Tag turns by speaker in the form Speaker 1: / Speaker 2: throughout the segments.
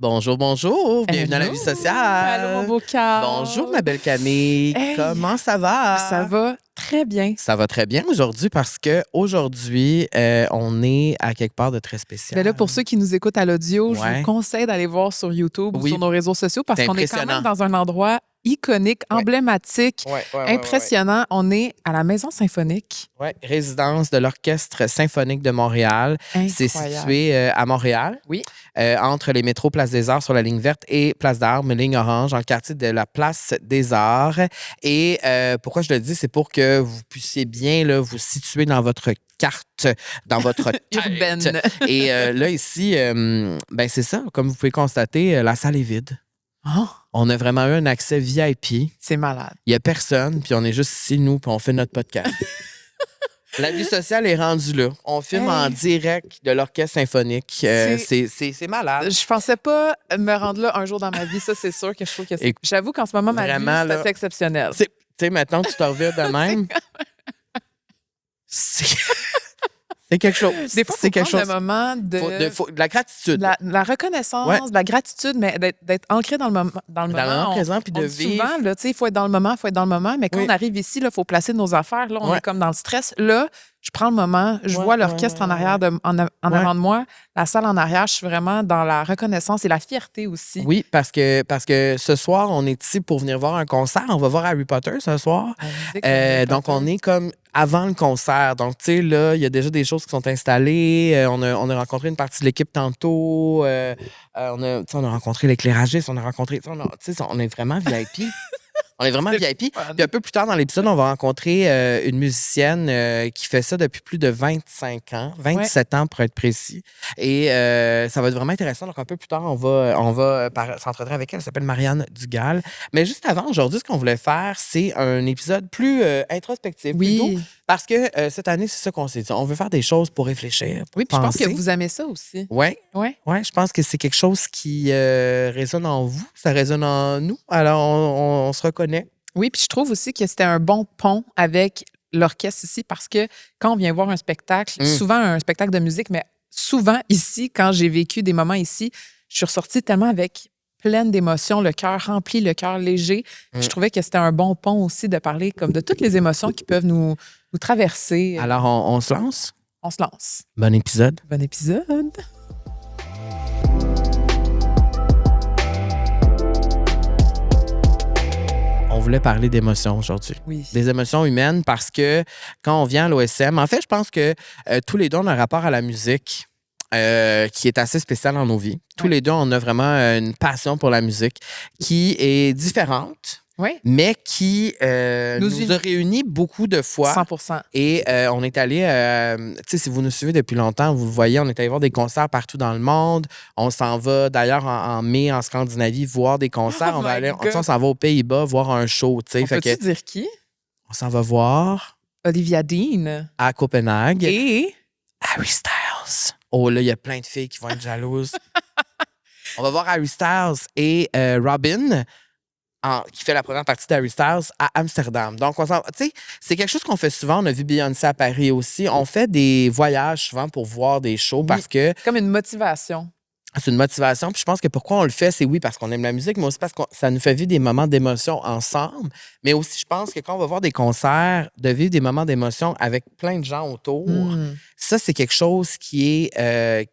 Speaker 1: Bonjour, bonjour. Bienvenue à la vie
Speaker 2: Allô, allô, mon
Speaker 1: sociale.
Speaker 2: beau Carl.
Speaker 1: Bonjour, ma belle Camille.
Speaker 2: Hey,
Speaker 1: Comment ça va?
Speaker 2: ça va très bien.
Speaker 1: Ça va très bien aujourd'hui parce que aujourd'hui, on est à quelque part de très spécial.
Speaker 2: Ben là, pour ceux qui nous écoutent à l'audio, je vous
Speaker 1: Ouais.
Speaker 2: conseille d'aller voir sur YouTube ou
Speaker 1: Oui.
Speaker 2: sur nos réseaux sociaux parce
Speaker 1: C'est
Speaker 2: qu'on est quand même
Speaker 1: impressionnant.
Speaker 2: dans un endroit iconique,
Speaker 1: Ouais.
Speaker 2: emblématique,
Speaker 1: Ouais.
Speaker 2: impressionnant. On est à la Maison Symphonique.
Speaker 1: Ouais, résidence de l'Orchestre symphonique de Montréal. C'est
Speaker 2: Incroyable.
Speaker 1: situé à Montréal,
Speaker 2: Oui.
Speaker 1: entre les métros Place des Arts sur la ligne verte et Place d'Armes, ligne orange, dans le quartier de la Place des Arts. Et pourquoi je le dis, c'est pour que vous puissiez bien là, vous situer dans votre carte, dans votre tête.
Speaker 2: Urbaine.
Speaker 1: Et là, ici, ben c'est ça. Comme vous pouvez constater, la salle est vide.
Speaker 2: Oh,
Speaker 1: On a vraiment eu un accès VIP.
Speaker 2: c'est malade.
Speaker 1: Il n'y a personne, puis on est juste ici, nous, puis on fait notre podcast. La vie sociale est rendue là. On filme en direct de l'orchestre symphonique. C'est malade.
Speaker 2: Je pensais pas me rendre là un jour dans ma vie, ça c'est sûr que je trouve que c'est.
Speaker 1: Écoute,
Speaker 2: J'avoue qu'en ce moment, ma vie,
Speaker 1: vraiment,
Speaker 2: c'est
Speaker 1: là,
Speaker 2: assez exceptionnel.
Speaker 1: Tu sais, maintenant, tu te revires de même. C'est quelque chose.
Speaker 2: Des fois,
Speaker 1: c'est
Speaker 2: il
Speaker 1: quelque
Speaker 2: faut prendre
Speaker 1: chose.
Speaker 2: le moment
Speaker 1: De la gratitude.
Speaker 2: de la reconnaissance,
Speaker 1: Ouais.
Speaker 2: de la gratitude, mais d'être ancré dans le moment. Dans le
Speaker 1: Dans le moment
Speaker 2: moment,
Speaker 1: présent, puis
Speaker 2: on
Speaker 1: de
Speaker 2: dit
Speaker 1: vivre.
Speaker 2: souvent, là, tu sais, il faut être dans le moment, il faut être dans le moment, mais quand
Speaker 1: Oui.
Speaker 2: on arrive ici, il faut placer nos affaires. Là, on
Speaker 1: Ouais.
Speaker 2: est comme dans le stress. Là, je prends le moment, je
Speaker 1: Ouais,
Speaker 2: vois l'orchestre en arrière, en avant de moi, la salle en arrière, je suis vraiment dans la reconnaissance et la fierté aussi.
Speaker 1: Oui, parce que ce soir, on est ici pour venir voir un concert. On va voir Harry Potter ce soir.
Speaker 2: La musique de Harry
Speaker 1: Donc,
Speaker 2: Potter.
Speaker 1: on est comme avant le concert. Donc, tu sais, là, il y a déjà des choses qui sont installées. On a rencontré une partie de l'équipe tantôt. On a rencontré l'éclairagiste. On a rencontré. Tu sais, on est vraiment VIP. On est vraiment
Speaker 2: C'est
Speaker 1: VIP.
Speaker 2: fun.
Speaker 1: Puis un peu plus tard dans l'épisode, on va rencontrer une musicienne qui fait ça depuis plus de 25 ans, 27 ans pour être précis. Et ça va être vraiment intéressant. Donc un peu plus tard, on va s'entretenir avec elle. Elle s'appelle Marianne Dugal. Mais juste avant, aujourd'hui, ce qu'on voulait faire, c'est un épisode plus introspectif. Plutôt,
Speaker 2: Oui.
Speaker 1: parce que cette année, c'est ça qu'on s'est dit. On veut faire des choses pour réfléchir, pour
Speaker 2: Oui, puis je pense que
Speaker 1: penser.
Speaker 2: vous aimez ça aussi.
Speaker 1: Oui.
Speaker 2: Oui.
Speaker 1: Oui, je pense que c'est quelque chose qui résonne en vous, ça résonne en nous. Alors, on se reconnaît.
Speaker 2: Oui, puis je trouve aussi que c'était un bon pont avec l'orchestre ici parce que quand on vient voir un spectacle, souvent un spectacle de musique, mais souvent ici, quand j'ai vécu des moments ici, je suis ressortie tellement avec pleine d'émotions, le cœur rempli, le cœur léger. Je trouvais que c'était un bon pont aussi de parler comme de toutes les émotions qui peuvent nous traverser.
Speaker 1: Alors, on se lance.
Speaker 2: On se lance.
Speaker 1: Bon épisode.
Speaker 2: Bon épisode.
Speaker 1: On voulait parler d'émotions aujourd'hui.
Speaker 2: Oui.
Speaker 1: Des émotions humaines parce que quand on vient à l'OSM, en fait, je pense que tous les deux, on a un rapport à la musique qui est assez spécial dans nos vies. Tous les deux, on a vraiment une passion pour la musique qui est différente,
Speaker 2: Oui.
Speaker 1: mais qui
Speaker 2: Nous
Speaker 1: nous a réunis beaucoup de fois.
Speaker 2: 100%.
Speaker 1: Et on est allé, tu sais, si vous nous suivez depuis longtemps, vous le voyez, on est allé voir des concerts partout dans le monde. On s'en va d'ailleurs en mai en Scandinavie voir des concerts.
Speaker 2: Oh
Speaker 1: on va
Speaker 2: my
Speaker 1: aller,
Speaker 2: God.
Speaker 1: on s'en va aux Pays-Bas voir un show, tu sais.
Speaker 2: On peut-tu dire qui?
Speaker 1: On s'en va voir
Speaker 2: Olivia Dean.
Speaker 1: à Copenhague
Speaker 2: Et
Speaker 1: Harry Styles. Oh là, il y a plein de filles qui vont être jalouses. On va voir Harry Styles et Robin. Qui fait la première partie d'Harry Styles à Amsterdam. Donc, tu sais, c'est quelque chose qu'on fait souvent. On a vu Beyoncé à Paris aussi. On fait des voyages souvent pour voir des shows parce que
Speaker 2: comme une motivation.
Speaker 1: c'est une motivation. Puis je pense que pourquoi on le fait, c'est oui, parce qu'on aime la musique, mais aussi parce que ça nous fait vivre des moments d'émotion ensemble. Mais aussi, je pense que quand on va voir des concerts, de vivre des moments d'émotion avec plein de gens autour, ça, c'est quelque chose qui est...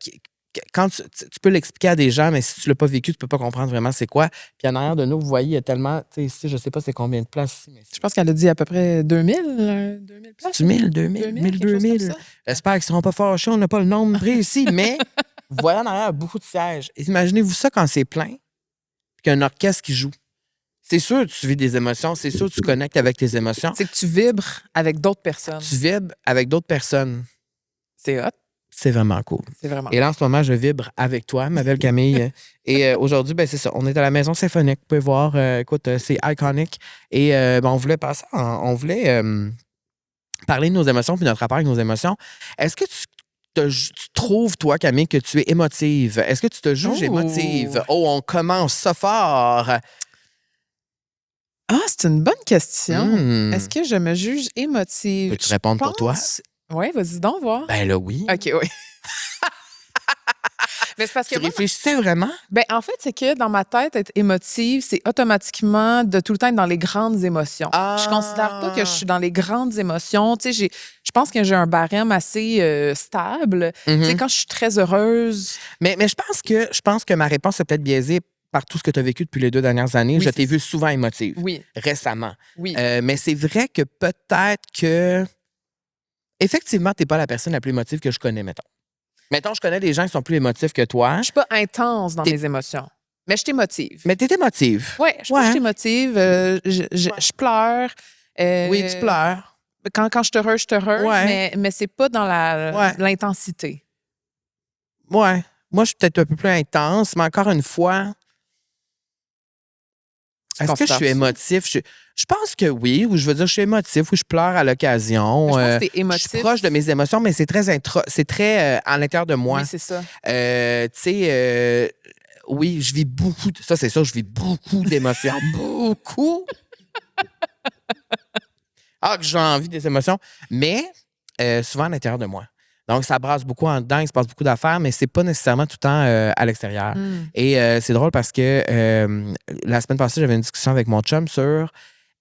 Speaker 1: quand tu peux l'expliquer à des gens, mais si tu l'as pas vécu, tu peux pas comprendre vraiment c'est quoi. Puis en arrière de nous, vous voyez, il y a tellement... Tu sais, ici, je sais pas c'est combien de places ici, mais
Speaker 2: Je pense qu'elle a dit à peu près 2000 places.
Speaker 1: c'est 1000, 2000, 1000, 2000. J'espère qu'ils seront pas fâchés, on n'a pas le nombre précis, mais vous voyez en arrière beaucoup de sièges. Et imaginez-vous ça quand c'est plein, puis qu'il y a un orchestre qui joue. C'est sûr que tu vis des émotions, c'est sûr que tu connectes avec tes émotions.
Speaker 2: C'est que tu vibres avec d'autres personnes.
Speaker 1: Tu vibres avec d'autres personnes.
Speaker 2: C'est hot.
Speaker 1: C'est vraiment cool.
Speaker 2: C'est vraiment
Speaker 1: Et là, en ce moment, je vibre avec toi, ma belle Camille. Et aujourd'hui, ben, c'est ça. On est à la Maison Symphonique. Vous pouvez voir, écoute, c'est iconique. Et ben, on voulait passer, on voulait parler de nos émotions puis notre rapport avec nos émotions. Est-ce que tu trouves, toi, Camille, que tu es émotive? Est-ce que tu te juges émotive? Oh, on commence ça fort.
Speaker 2: Ah, c'est une bonne question. Est-ce que je me juge émotive?
Speaker 1: Peux-tu répondre pour toi?
Speaker 2: Oui, vas-y donc voir.
Speaker 1: Ben là, oui.
Speaker 2: OK, oui. Mais c'est parce que
Speaker 1: Tu
Speaker 2: moi,
Speaker 1: réfléchissais vraiment?
Speaker 2: en fait, c'est que dans ma tête, être émotive, c'est automatiquement de tout le temps être dans les grandes émotions. Je considère pas que je suis dans les grandes émotions. Tu sais, je pense que j'ai un barème assez stable. Tu sais,
Speaker 1: Mhm.
Speaker 2: quand je suis très heureuse,
Speaker 1: Mais je pense que ma réponse est peut-être biaisée par tout ce que tu as vécu depuis les 2 dernières années.
Speaker 2: Oui,
Speaker 1: Je
Speaker 2: c'est
Speaker 1: t'ai
Speaker 2: ça.
Speaker 1: vu souvent émotive,
Speaker 2: Oui,
Speaker 1: récemment.
Speaker 2: oui.
Speaker 1: Mais c'est vrai que peut-être que, effectivement, tu n'es pas la personne la plus émotive que je connais, mettons. Mettons, je connais des gens qui sont plus émotifs que toi.
Speaker 2: Je suis pas intense dans
Speaker 1: T'es-
Speaker 2: mes émotions, mais je suis émotive.
Speaker 1: Mais tu es émotive.
Speaker 2: Oui, je pense que je
Speaker 1: Ouais.
Speaker 2: suis émotive. Je pleure.
Speaker 1: Oui, tu
Speaker 2: Euh,
Speaker 1: pleures.
Speaker 2: quand je suis heureuse, je suis heureuse,
Speaker 1: Ouais.
Speaker 2: mais c'est pas dans
Speaker 1: Ouais.
Speaker 2: l'intensité.
Speaker 1: Ouais. Moi, je suis peut-être un peu plus intense, mais encore une fois,
Speaker 2: Tu
Speaker 1: est-ce que je suis
Speaker 2: considères-tu?
Speaker 1: émotif? Je pense que oui, ou je veux dire, je suis émotif, ou je pleure à
Speaker 2: Mais
Speaker 1: l'occasion.
Speaker 2: je pense que tu es
Speaker 1: Je suis
Speaker 2: émotif.
Speaker 1: proche de mes émotions, mais c'est très à l'intérieur de
Speaker 2: Oui,
Speaker 1: moi.
Speaker 2: c'est ça.
Speaker 1: Tu sais, oui, je vis beaucoup, ça c'est ça, je vis beaucoup d'émotions. Beaucoup. Ah, que j'ai envie des émotions, mais souvent à l'intérieur de moi. Donc, ça brasse beaucoup en dedans, il se passe beaucoup d'affaires, mais c'est pas nécessairement tout le temps à l'extérieur.
Speaker 2: Mm.
Speaker 1: Et c'est drôle parce que la semaine passée, j'avais une discussion avec mon chum sur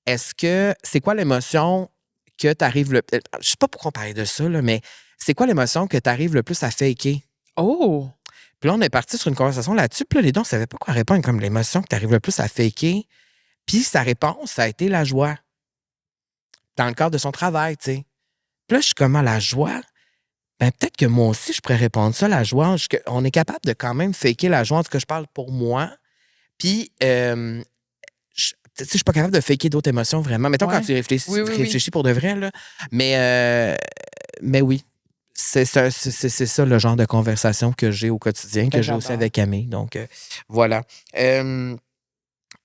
Speaker 1: c'est quoi l'émotion que tu arrives le. Je sais pas pourquoi on parlait de ça, là, mais c'est quoi l'émotion que tu arrives le plus à faker?
Speaker 2: Oh!
Speaker 1: Puis là, on est parti sur une conversation là-dessus. Puis là, les deux, on savait pas quoi répondre comme l'émotion que tu arrives le plus à faker. Puis sa réponse, ça a été la joie. Dans le cadre de son travail, tu sais. Puis là, je suis comme, la joie? Ben, peut-être que moi aussi, je pourrais répondre ça, la joie. On est capable de quand même faker la joie, en tout cas, je parle pour moi. Puis, tu sais, je suis pas capable de faker d'autres émotions vraiment. Mettons, quand
Speaker 2: Ouais.
Speaker 1: tu
Speaker 2: Oui, oui, oui.
Speaker 1: réfléchis pour de vrai, là. Mais oui, c'est ça le genre de conversation que j'ai au quotidien, que
Speaker 2: Ben,
Speaker 1: j'ai aussi
Speaker 2: j'adore.
Speaker 1: avec Camille. Donc, voilà.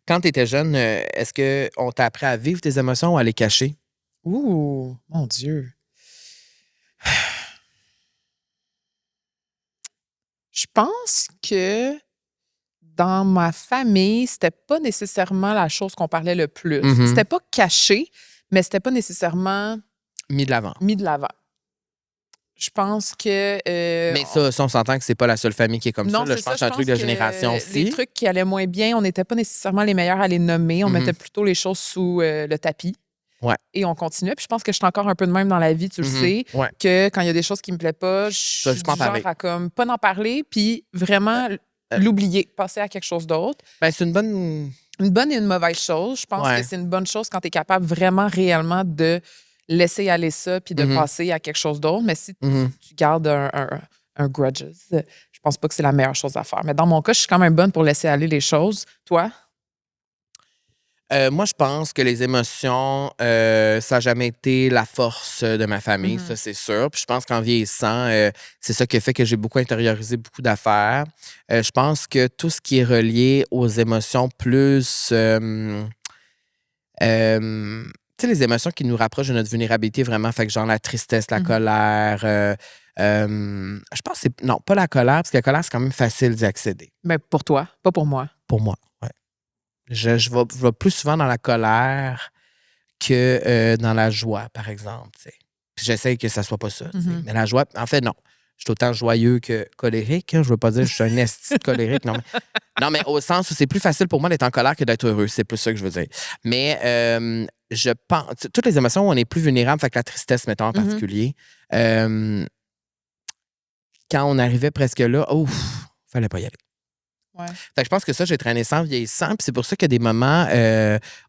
Speaker 1: Quand tu étais jeune, est-ce qu'on t'a appris à vivre tes émotions ou à les cacher?
Speaker 2: Ouh! Mon Dieu! Je pense que dans ma famille, c'était pas nécessairement la chose qu'on parlait le plus.
Speaker 1: Mhm.
Speaker 2: C'était pas caché, mais c'était pas nécessairement
Speaker 1: Mis de l'avant.
Speaker 2: mis de l'avant. Je pense que
Speaker 1: Mais ça, on s'entend que c'est pas la seule famille qui est comme ça.
Speaker 2: non,
Speaker 1: Là.
Speaker 2: c'est
Speaker 1: Je pense
Speaker 2: ça.
Speaker 1: que c'est
Speaker 2: Je
Speaker 1: un truc
Speaker 2: pense
Speaker 1: de
Speaker 2: que
Speaker 1: génération
Speaker 2: les
Speaker 1: aussi.
Speaker 2: trucs qui allaient moins bien, on n'était pas nécessairement les meilleurs à les nommer. On
Speaker 1: Mhm.
Speaker 2: mettait plutôt les choses sous le tapis.
Speaker 1: Ouais.
Speaker 2: Et on continuait. Puis je pense que je suis encore un peu de même dans la vie, tu le
Speaker 1: Mhm.
Speaker 2: sais,
Speaker 1: Ouais.
Speaker 2: que quand il y a des choses qui me plaisent pas, je
Speaker 1: vas
Speaker 2: suis
Speaker 1: juste
Speaker 2: du
Speaker 1: m'en parler.
Speaker 2: genre à comme pas n'en parler, puis vraiment l'oublier, passer à quelque chose d'autre.
Speaker 1: Ben, c'est une bonne.
Speaker 2: Une bonne et une mauvaise chose. Je pense
Speaker 1: Ouais.
Speaker 2: que c'est une bonne chose quand tu es capable vraiment, réellement de laisser aller ça puis de
Speaker 1: Mhm.
Speaker 2: passer à quelque chose d'autre. Mais si
Speaker 1: Mhm.
Speaker 2: tu gardes un grudges, je pense pas que c'est la meilleure chose à faire. Mais dans mon cas, je suis quand même bonne pour laisser aller les choses. Toi?
Speaker 1: Moi, je pense que les émotions, ça n'a jamais été la force de ma famille,
Speaker 2: Mhm.
Speaker 1: ça, c'est sûr. Puis je pense qu'en vieillissant, c'est ça qui fait que j'ai beaucoup intériorisé beaucoup d'affaires. Je pense que tout ce qui est relié aux émotions plus. Tu sais, les émotions qui nous rapprochent de notre vulnérabilité, vraiment, fait que genre la tristesse, la
Speaker 2: Mhm.
Speaker 1: colère. Je pense que c'est. Non, pas la colère, parce que la colère, c'est quand même facile d'y accéder.
Speaker 2: Ben, pour toi, pas pour moi.
Speaker 1: Pour moi, ouais. Je vais plus souvent dans la colère que dans la joie, par exemple. Tu sais. Puis j'essaie que ça soit pas ça. Tu sais.
Speaker 2: Mhm.
Speaker 1: Mais la joie, en fait, non. Je suis autant joyeux que colérique. Hein. Je veux pas dire que je suis un esti de colérique. Non, mais au sens où c'est plus facile pour moi d'être en colère que d'être heureux. C'est plus ça que je veux dire. Mais je pense. Toutes les émotions où on est plus vulnérable, fait que la tristesse, mettons, en particulier. Quand on arrivait presque là, fallait pas y aller.
Speaker 2: Ouais.
Speaker 1: Fait que je pense que ça, j'ai traîné sans vieillissant. Puis c'est pour ça qu'il y a des moments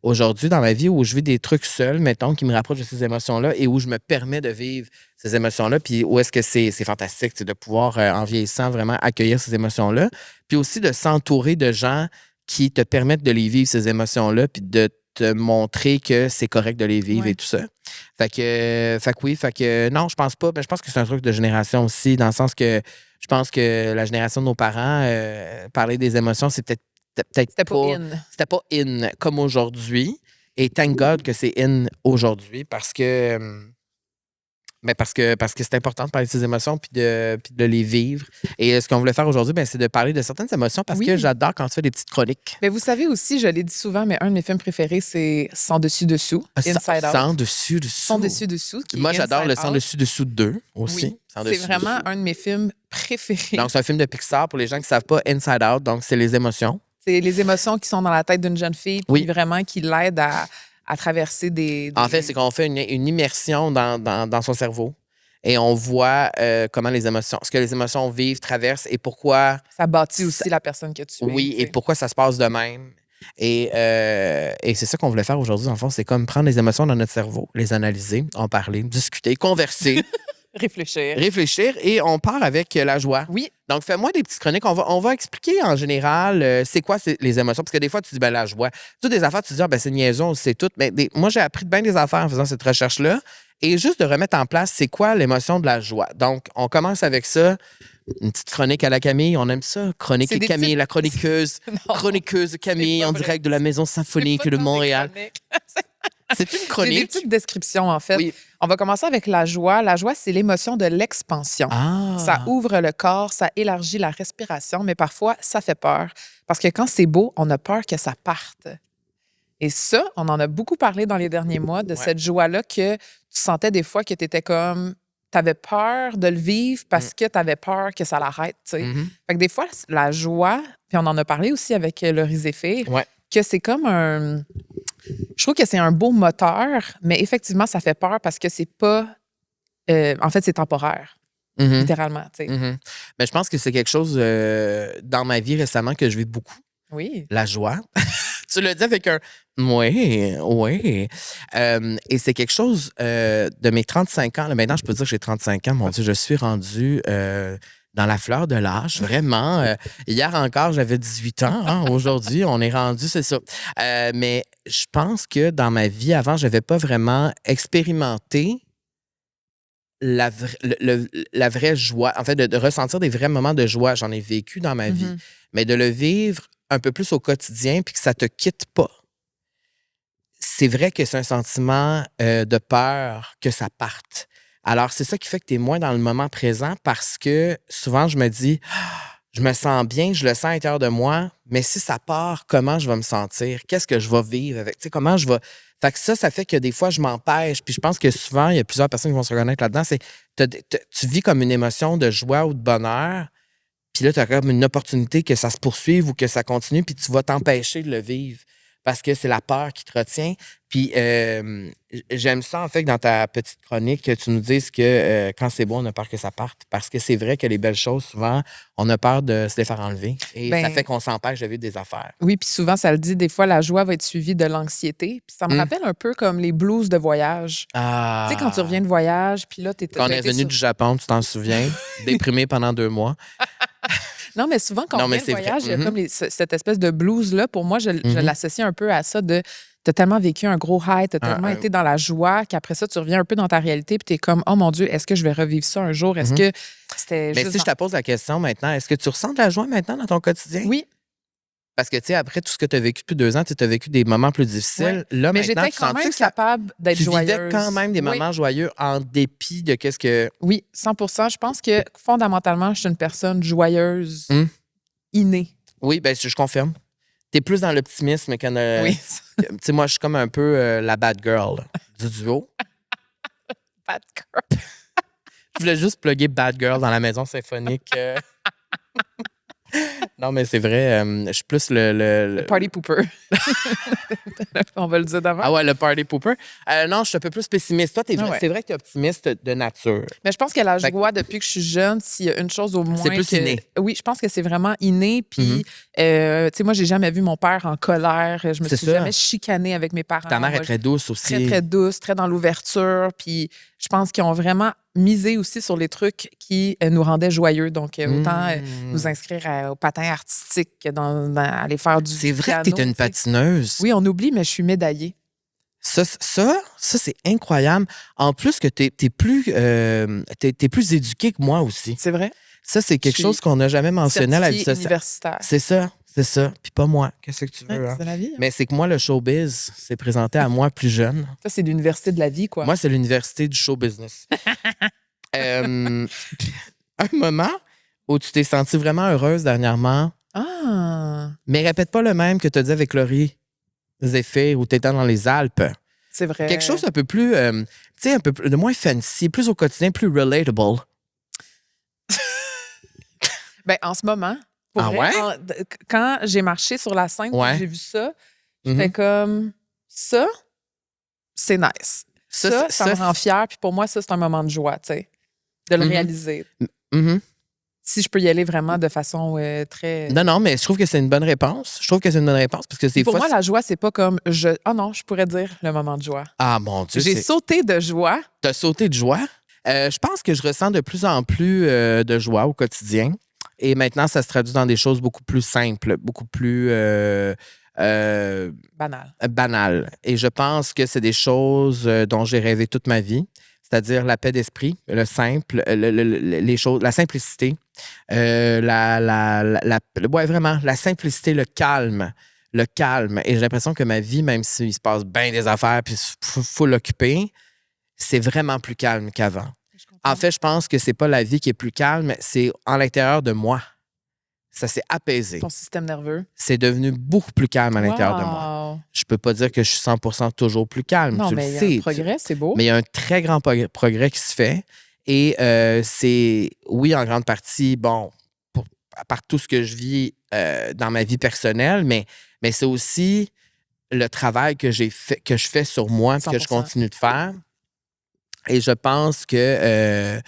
Speaker 1: aujourd'hui dans ma vie où je vis des trucs seuls, mettons, qui me rapprochent de ces émotions-là et où je me permets de vivre ces émotions-là. Puis où est-ce que c'est fantastique de pouvoir, en vieillissant, vraiment accueillir ces émotions-là. Puis aussi de s'entourer de gens qui te permettent de les vivre, ces émotions-là, puis de te montrer que c'est correct de les vivre et tout ça. Fait que oui, non, je pense pas. Mais je pense que c'est un truc de génération aussi, dans le sens que je pense que la génération de nos parents, parler des émotions, c'est peut-être
Speaker 2: C'était pas in.
Speaker 1: C'était pas in comme aujourd'hui. Et thank God que c'est in aujourd'hui parce que Mais parce que c'est important de parler de ses émotions puis de les vivre. Et ce qu'on voulait faire aujourd'hui, c'est de parler de certaines émotions parce que j'adore quand tu fais des petites chroniques.
Speaker 2: Mais vous savez aussi, je l'ai dit souvent, mais un de mes films préférés, c'est Sans dessus-dessous, Inside Out.
Speaker 1: Sans dessus-dessous.
Speaker 2: Sans dessus-dessous.
Speaker 1: Moi, j'adore le Sans dessus-dessous 2 aussi.
Speaker 2: Oui. C'est vraiment un de mes films préférés.
Speaker 1: Donc, c'est un film de Pixar. Pour les gens qui ne savent pas, Inside Out, donc c'est les émotions.
Speaker 2: C'est les émotions qui sont dans la tête d'une jeune fille, puis vraiment qui l'aident à traverser des...
Speaker 1: En fait, c'est qu'on fait une immersion dans son cerveau. Et on voit comment ce que les émotions vivent, traversent et pourquoi...
Speaker 2: Ça bâtit aussi la personne que tu es.
Speaker 1: Oui, et pourquoi ça se passe de même. Et c'est ça qu'on voulait faire aujourd'hui, en fond. C'est comme prendre les émotions dans notre cerveau, les analyser, en parler, discuter, converser. Réfléchir. Et on part avec la joie.
Speaker 2: Oui.
Speaker 1: Donc, fais-moi des petites chroniques. On va expliquer en général c'est quoi les émotions. Parce que des fois, tu dis, la joie. Toutes des affaires, tu dis, c'est niaisons, c'est tout. Mais moi, j'ai appris bien des affaires en faisant cette recherche-là. Et juste de remettre en place, c'est quoi l'émotion de la joie. Donc, on commence avec ça. Une petite chronique à la Camille. On aime ça. Chronique et Camille, la chroniqueuse. Chroniqueuse Camille, en direct de la Maison Symphonique de Montréal. C'est une chronique.
Speaker 2: J'ai des petites descriptions, en fait. Oui. On va commencer avec la joie. La joie, c'est l'émotion de l'expansion. Ça ouvre le corps, ça élargit la respiration, mais parfois, ça fait peur. Parce que quand c'est beau, on a peur que ça parte. Et ça, on en a beaucoup parlé dans les derniers mois, de cette joie-là que tu sentais des fois que tu étais comme... Tu avais peur de le vivre parce que tu avais peur que ça l'arrête. Fait que des fois, la joie, puis on en a parlé aussi avec Laurie Zéphir, que c'est comme un... Je trouve que c'est un beau moteur, mais effectivement, ça fait peur parce que c'est pas... en fait, c'est temporaire, littéralement.
Speaker 1: Mais je pense que c'est quelque chose dans ma vie récemment que je vis beaucoup.
Speaker 2: Oui.
Speaker 1: La joie. Tu l'as dit avec un « oui ». Et c'est quelque chose de mes 35 ans. Là, maintenant, je peux dire que j'ai 35 ans. Mon Dieu, je suis rendue dans la fleur de l'âge, vraiment. Hier encore, j'avais 18 ans. Aujourd'hui, on est rendu, c'est ça. Mais je pense que dans ma vie, avant, je n'avais pas vraiment expérimenté la vraie joie. En fait, de ressentir des vrais moments de joie. J'en ai vécu dans ma vie. Mais de le vivre un peu plus au quotidien puis que ça te quitte pas. C'est vrai que c'est un sentiment de peur que ça parte. Alors, c'est ça qui fait que tu es moins dans le moment présent parce que souvent, je me dis, je me sens bien, je le sens à l'intérieur de moi, mais si ça part, comment je vais me sentir? Qu'est-ce que je vais vivre avec? Tu sais, comment je vais... Fait que ça fait que des fois, je m'empêche. Puis je pense que souvent, il y a plusieurs personnes qui vont se reconnaître là-dedans. C'est tu vis comme une émotion de joie ou de bonheur. Puis là, tu as comme une opportunité que ça se poursuive ou que ça continue, puis tu vas t'empêcher de le vivre parce que c'est la peur qui te retient. Puis j'aime ça, en fait, que dans ta petite chronique, que tu nous dises que quand c'est beau, on a peur que ça parte. Parce que c'est vrai que les belles choses, souvent, on a peur de se les faire enlever. Et ça fait qu'on s'empêche de vivre des affaires.
Speaker 2: Oui, puis souvent, ça le dit, des fois, la joie va être suivie de l'anxiété. Puis ça me rappelle un peu comme les blues de voyage. Tu sais, quand tu reviens de voyage, puis là, tu es...
Speaker 1: Quand on est venu du Japon, tu t'en souviens, déprimé pendant 2 mois.
Speaker 2: Non, mais souvent, quand on vient de voyage, il y a comme cette espèce de blues-là. Pour moi, je l'associe un peu à ça de... T'as tellement vécu un gros high, t'as tellement été dans la joie qu'après ça, tu reviens un peu dans ta réalité puis t'es comme, oh mon Dieu, est-ce que je vais revivre ça un jour? Est-ce que c'était juste...
Speaker 1: Mais si je te pose la question maintenant, est-ce que tu ressens de la joie maintenant dans ton quotidien?
Speaker 2: Oui.
Speaker 1: Parce que, tu sais, après tout ce que tu as vécu depuis 2 ans, tu as vécu des moments plus difficiles.
Speaker 2: Ouais.
Speaker 1: Là,
Speaker 2: mais
Speaker 1: maintenant,
Speaker 2: j'étais quand même capable d'être joyeuse.
Speaker 1: Tu vivais quand même des moments joyeux en dépit de qu'est-ce que...
Speaker 2: Oui, 100%. Je pense que, fondamentalement, je suis une personne joyeuse, innée.
Speaker 1: Oui, bien, je confirme. T'es plus dans l'optimisme que...
Speaker 2: Oui.
Speaker 1: Tu sais, moi, je suis comme un peu la bad girl du duo.
Speaker 2: Bad girl.
Speaker 1: Je voulais juste plugger Bad Girl dans la Maison Symphonique. Non, mais c'est vrai, je suis plus le
Speaker 2: party pooper. On va le dire d'avant.
Speaker 1: Ah ouais, le party pooper. Non, je suis un peu plus pessimiste. Toi, c'est vrai que tu es optimiste de nature.
Speaker 2: Mais je pense que la joie, depuis que je suis jeune, s'il y a une chose au moins...
Speaker 1: C'est plus inné.
Speaker 2: Oui, je pense que c'est vraiment inné. Puis, tu sais, moi, j'ai jamais vu mon père en colère. Je me suis jamais chicanée avec mes parents.
Speaker 1: Ta mère est très douce aussi.
Speaker 2: Très, très douce, très dans l'ouverture. Puis, je pense qu'ils ont vraiment misé aussi sur les trucs qui nous rendaient joyeux. Donc, autant nous inscrire au patin artistique que aller faire du piano.
Speaker 1: C'est vrai que tu es une patineuse.
Speaker 2: Oui, on oublie, mais je suis médaillée.
Speaker 1: Ça c'est incroyable. En plus que t'es plus éduqué que moi aussi.
Speaker 2: C'est vrai.
Speaker 1: Ça, c'est quelque chose qu'on n'a jamais mentionné à la vie sociale.
Speaker 2: Universitaire.
Speaker 1: C'est ça. C'est ça. Puis pas moi. Qu'est-ce que tu veux,
Speaker 2: Ouais,
Speaker 1: hein?
Speaker 2: c'est la vie. Hein.
Speaker 1: Mais c'est que moi, le showbiz s'est présenté à moi plus jeune.
Speaker 2: Ça, c'est l'université de la vie, quoi.
Speaker 1: Moi, c'est l'université du show business. Un moment où tu t'es sentie vraiment heureuse dernièrement,
Speaker 2: Ah,
Speaker 1: mais répète pas le même que tu as dit avec Laurie Zéphyr où tu étais dans les Alpes.
Speaker 2: c'est vrai.
Speaker 1: Quelque chose d'un peu plus, tu sais, un peu de moins fancy, plus au quotidien, plus relatable.
Speaker 2: Ben, en ce moment, pour
Speaker 1: Ah
Speaker 2: vrai,
Speaker 1: ouais?
Speaker 2: quand j'ai marché sur la scène,
Speaker 1: Ouais.
Speaker 2: j'ai vu ça, j'étais
Speaker 1: Mhm.
Speaker 2: comme, ça, c'est nice. Ça me rend fière. Puis pour moi, ça, c'est un moment de joie, tu sais, de le
Speaker 1: Mhm.
Speaker 2: réaliser.
Speaker 1: Mhm.
Speaker 2: Si je peux y aller vraiment de façon très...
Speaker 1: Non, mais je trouve que c'est une bonne réponse. Je trouve que c'est une bonne réponse parce que
Speaker 2: Puis
Speaker 1: des
Speaker 2: pour
Speaker 1: fois.
Speaker 2: moi, la joie, c'est pas comme ah non, je pourrais dire le moment de joie.
Speaker 1: Ah mon Dieu,
Speaker 2: J'ai sauté de joie.
Speaker 1: t'as sauté de joie. Je pense que je ressens de plus en plus de joie au quotidien. Et maintenant, ça se traduit dans des choses beaucoup plus simples, beaucoup plus
Speaker 2: Banal.
Speaker 1: banales. Et je pense que c'est des choses dont j'ai rêvé toute ma vie, c'est-à-dire la paix d'esprit, le simple, les choses, la simplicité, ouais, vraiment, la simplicité, le calme. Le calme. Et j'ai l'impression que ma vie, même s'il se passe bien des affaires puis faut l'occuper, c'est vraiment plus calme qu'avant. En fait, je pense que c'est pas la vie qui est plus calme, c'est en l'intérieur de moi. Ça s'est apaisé.
Speaker 2: Ton système nerveux.
Speaker 1: C'est devenu beaucoup plus calme à l'intérieur de moi.
Speaker 2: Wow.
Speaker 1: Je peux pas dire que je suis 100% toujours plus calme,
Speaker 2: Non,
Speaker 1: tu
Speaker 2: mais
Speaker 1: le
Speaker 2: il y a
Speaker 1: sais.
Speaker 2: un progrès, c'est beau.
Speaker 1: Mais il y a un très grand progrès qui se fait. Et c'est, oui, en grande partie, bon, par tout ce que je vis dans ma vie personnelle, mais c'est aussi le travail que j'ai fait, que je fais sur moi et que je
Speaker 2: 100%.
Speaker 1: continue de faire. Et je pense que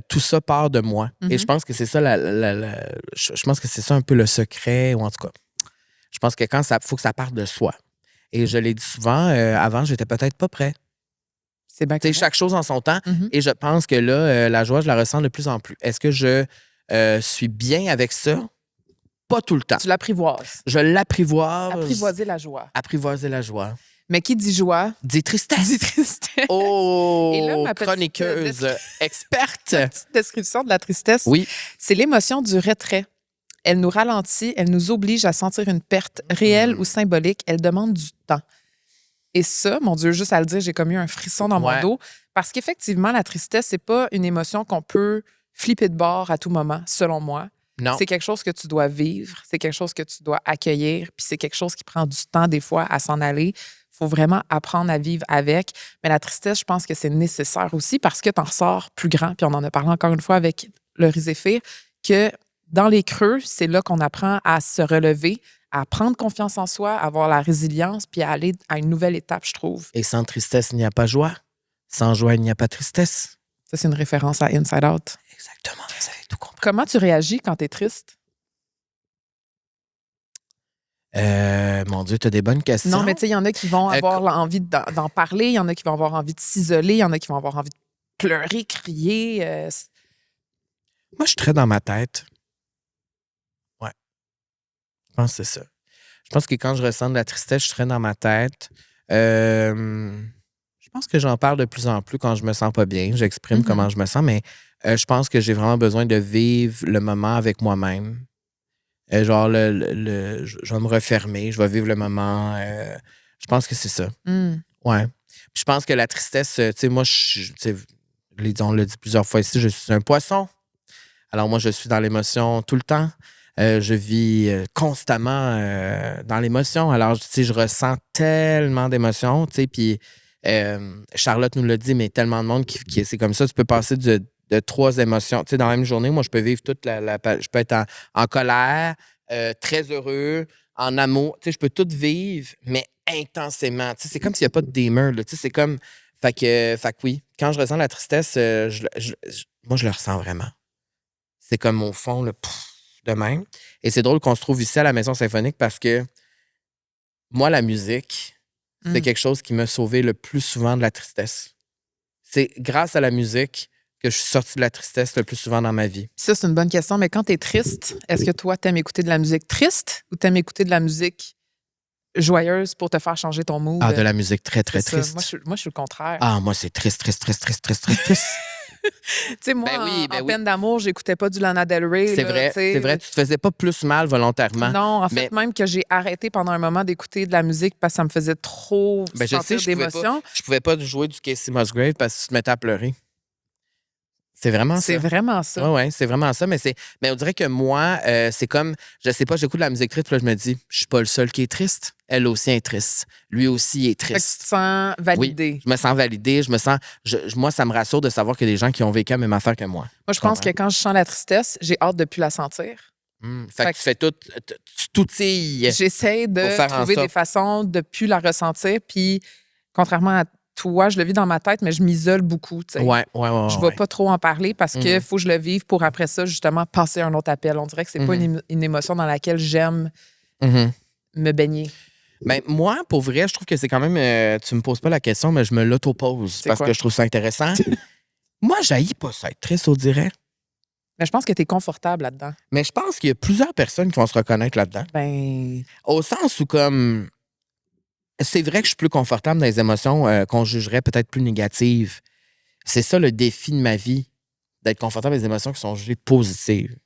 Speaker 1: tout ça part de moi. Et je pense que c'est ça je pense que c'est ça un peu le secret, ou en tout cas, je pense que quand ça faut que ça parte de soi. Et je l'ai dit souvent, avant, j'étais peut-être pas prêt.
Speaker 2: C'est bien
Speaker 1: Tu sais,
Speaker 2: correct.
Speaker 1: chaque chose en son temps.
Speaker 2: Mhm.
Speaker 1: Et je pense que là, la joie, je la ressens de plus en plus. Est-ce que je suis bien avec ça? Pas tout le temps.
Speaker 2: Tu l'apprivoises.
Speaker 1: Je l'apprivoise.
Speaker 2: Apprivoiser la joie.
Speaker 1: Apprivoiser la joie.
Speaker 2: Mais qui dit joie?
Speaker 1: Dit tristesse.
Speaker 2: Dit tristesse.
Speaker 1: Oh,
Speaker 2: Et là, ma petite
Speaker 1: chroniqueuse experte.
Speaker 2: Petite description de la tristesse.
Speaker 1: Oui.
Speaker 2: C'est l'émotion du retrait. Elle nous ralentit, elle nous oblige à sentir une perte réelle ou symbolique. Elle demande du temps. Et ça, mon Dieu, juste à le dire, j'ai comme eu un frisson dans mon dos. Parce qu'effectivement, la tristesse, c'est pas une émotion qu'on peut flipper de bord à tout moment, selon moi.
Speaker 1: Non.
Speaker 2: C'est quelque chose que tu dois vivre, c'est quelque chose que tu dois accueillir, puis c'est quelque chose qui prend du temps des fois à s'en aller. Il faut vraiment apprendre à vivre avec. Mais la tristesse, je pense que c'est nécessaire aussi parce que tu en ressors plus grand. Puis on en a parlé encore une fois avec Laurie Zéphyr, que dans les creux, c'est là qu'on apprend à se relever, à prendre confiance en soi, à avoir la résilience, puis à aller à une nouvelle étape, je trouve.
Speaker 1: Et sans tristesse, il n'y a pas joie. Sans joie, il n'y a pas tristesse.
Speaker 2: Ça, c'est une référence à Inside Out.
Speaker 1: Exactement, vous avez tout compris.
Speaker 2: Comment tu réagis quand tu es triste?
Speaker 1: Mon Dieu, tu as des bonnes questions.
Speaker 2: Non, mais tu sais, il y en a qui vont avoir envie d'en parler, il y en a qui vont avoir envie de s'isoler, il y en a qui vont avoir envie de pleurer, crier.
Speaker 1: Moi, je suis très dans ma tête. Ouais. Je pense que c'est ça. Je pense que quand je ressens de la tristesse, je suis très dans ma tête. Je pense que j'en parle de plus en plus quand je me sens pas bien. J'exprime comment je me sens, mais je pense que j'ai vraiment besoin de vivre le moment avec moi-même. Genre, je vais me refermer, je vais vivre le moment. Je pense que c'est ça. Ouais. Puis je pense que la tristesse, tu sais, moi, on l'a dit plusieurs fois ici, je suis un poisson. Alors, moi, je suis dans l'émotion tout le temps. Je vis constamment dans l'émotion. Alors, tu sais, je ressens tellement d'émotions, tu sais, puis Charlotte nous l'a dit, mais tellement de monde qui c'est comme ça. Tu peux passer de 3 émotions. Tu sais, dans la même journée, moi, je peux vivre toute je peux être en colère, très heureux, en amour. Tu sais, je peux tout vivre, mais intensément. Tu sais, c'est comme s'il n'y a pas de dimmer, là. Tu sais, c'est comme... Fait que oui, quand je ressens la tristesse, moi, je le ressens vraiment. C'est comme au fond, le de même. Et c'est drôle qu'on se trouve ici à la Maison Symphonique parce que moi, la musique, c'est quelque chose qui m'a sauvé le plus souvent de la tristesse. C'est grâce à la musique que je suis sortie de la tristesse le plus souvent dans ma vie.
Speaker 2: Ça, c'est une bonne question, mais quand tu es triste, est-ce que toi, tu aimes écouter de la musique triste ou tu aimes écouter de la musique joyeuse pour te faire changer ton mood?
Speaker 1: Ah, de la musique très, très
Speaker 2: C'est ça.
Speaker 1: triste.
Speaker 2: Moi, je suis le contraire.
Speaker 1: Ah, moi, c'est triste, triste, triste, triste, triste, triste, triste.
Speaker 2: Tu sais, moi,
Speaker 1: Ben oui,
Speaker 2: en peine d'amour, j'écoutais pas du Lana Del Rey.
Speaker 1: C'est
Speaker 2: là,
Speaker 1: vrai,
Speaker 2: tu sais.
Speaker 1: c'est vrai. Tu te faisais pas plus mal volontairement.
Speaker 2: Non, en
Speaker 1: Mais
Speaker 2: fait, même que j'ai arrêté pendant un moment d'écouter de la musique parce que ça me faisait trop
Speaker 1: ben, je sais,
Speaker 2: sentir d'émotion.
Speaker 1: je pouvais pas jouer du Casey Musgrave parce que tu te mettais à pleurer. C'est vraiment
Speaker 2: C'est
Speaker 1: ça.
Speaker 2: vraiment ça.
Speaker 1: Oui, ouais, c'est vraiment ça. Mais on dirait que moi, c'est comme, je sais pas, j'écoute de la musique triste, puis là, je me dis, je suis pas le seul qui est triste. Elle aussi est triste. Lui aussi est
Speaker 2: Fait que tu te
Speaker 1: triste.
Speaker 2: sens validé.
Speaker 1: Oui, je me sens validé. Moi, ça me rassure de savoir qu'il y a des gens qui ont vécu la même affaire que moi.
Speaker 2: Moi, je pense que quand je sens la tristesse, j'ai hâte de plus la sentir.
Speaker 1: Fait que tu fais tout, tu t'outilles.
Speaker 2: J'essaie
Speaker 1: Pour
Speaker 2: de
Speaker 1: faire en
Speaker 2: trouver
Speaker 1: sorte.
Speaker 2: des façons de plus la ressentir. Puis, contrairement à toi, je le vis dans ma tête, mais je m'isole beaucoup. Tu sais.
Speaker 1: Ouais.
Speaker 2: Je ne vais pas trop en parler parce qu'il faut que je le vive pour après ça, justement, passer un autre appel. On dirait que c'est pas une émotion dans laquelle j'aime me baigner.
Speaker 1: Ben, moi, pour vrai, je trouve que c'est quand même. Tu me poses pas la question, mais je me l'autopose parce
Speaker 2: quoi?
Speaker 1: que je trouve ça intéressant. Moi, j'haïs pas ça, être triste, on dirait.
Speaker 2: Mais je pense que tu es confortable là-dedans.
Speaker 1: Mais je pense qu'il y a plusieurs personnes qui vont se reconnaître là-dedans.
Speaker 2: Ben,
Speaker 1: Au sens où, comme. C'est vrai que je suis plus confortable dans les émotions qu'on jugerait peut-être plus négatives. C'est ça le défi de ma vie, d'être confortable dans les émotions qui sont jugées positives.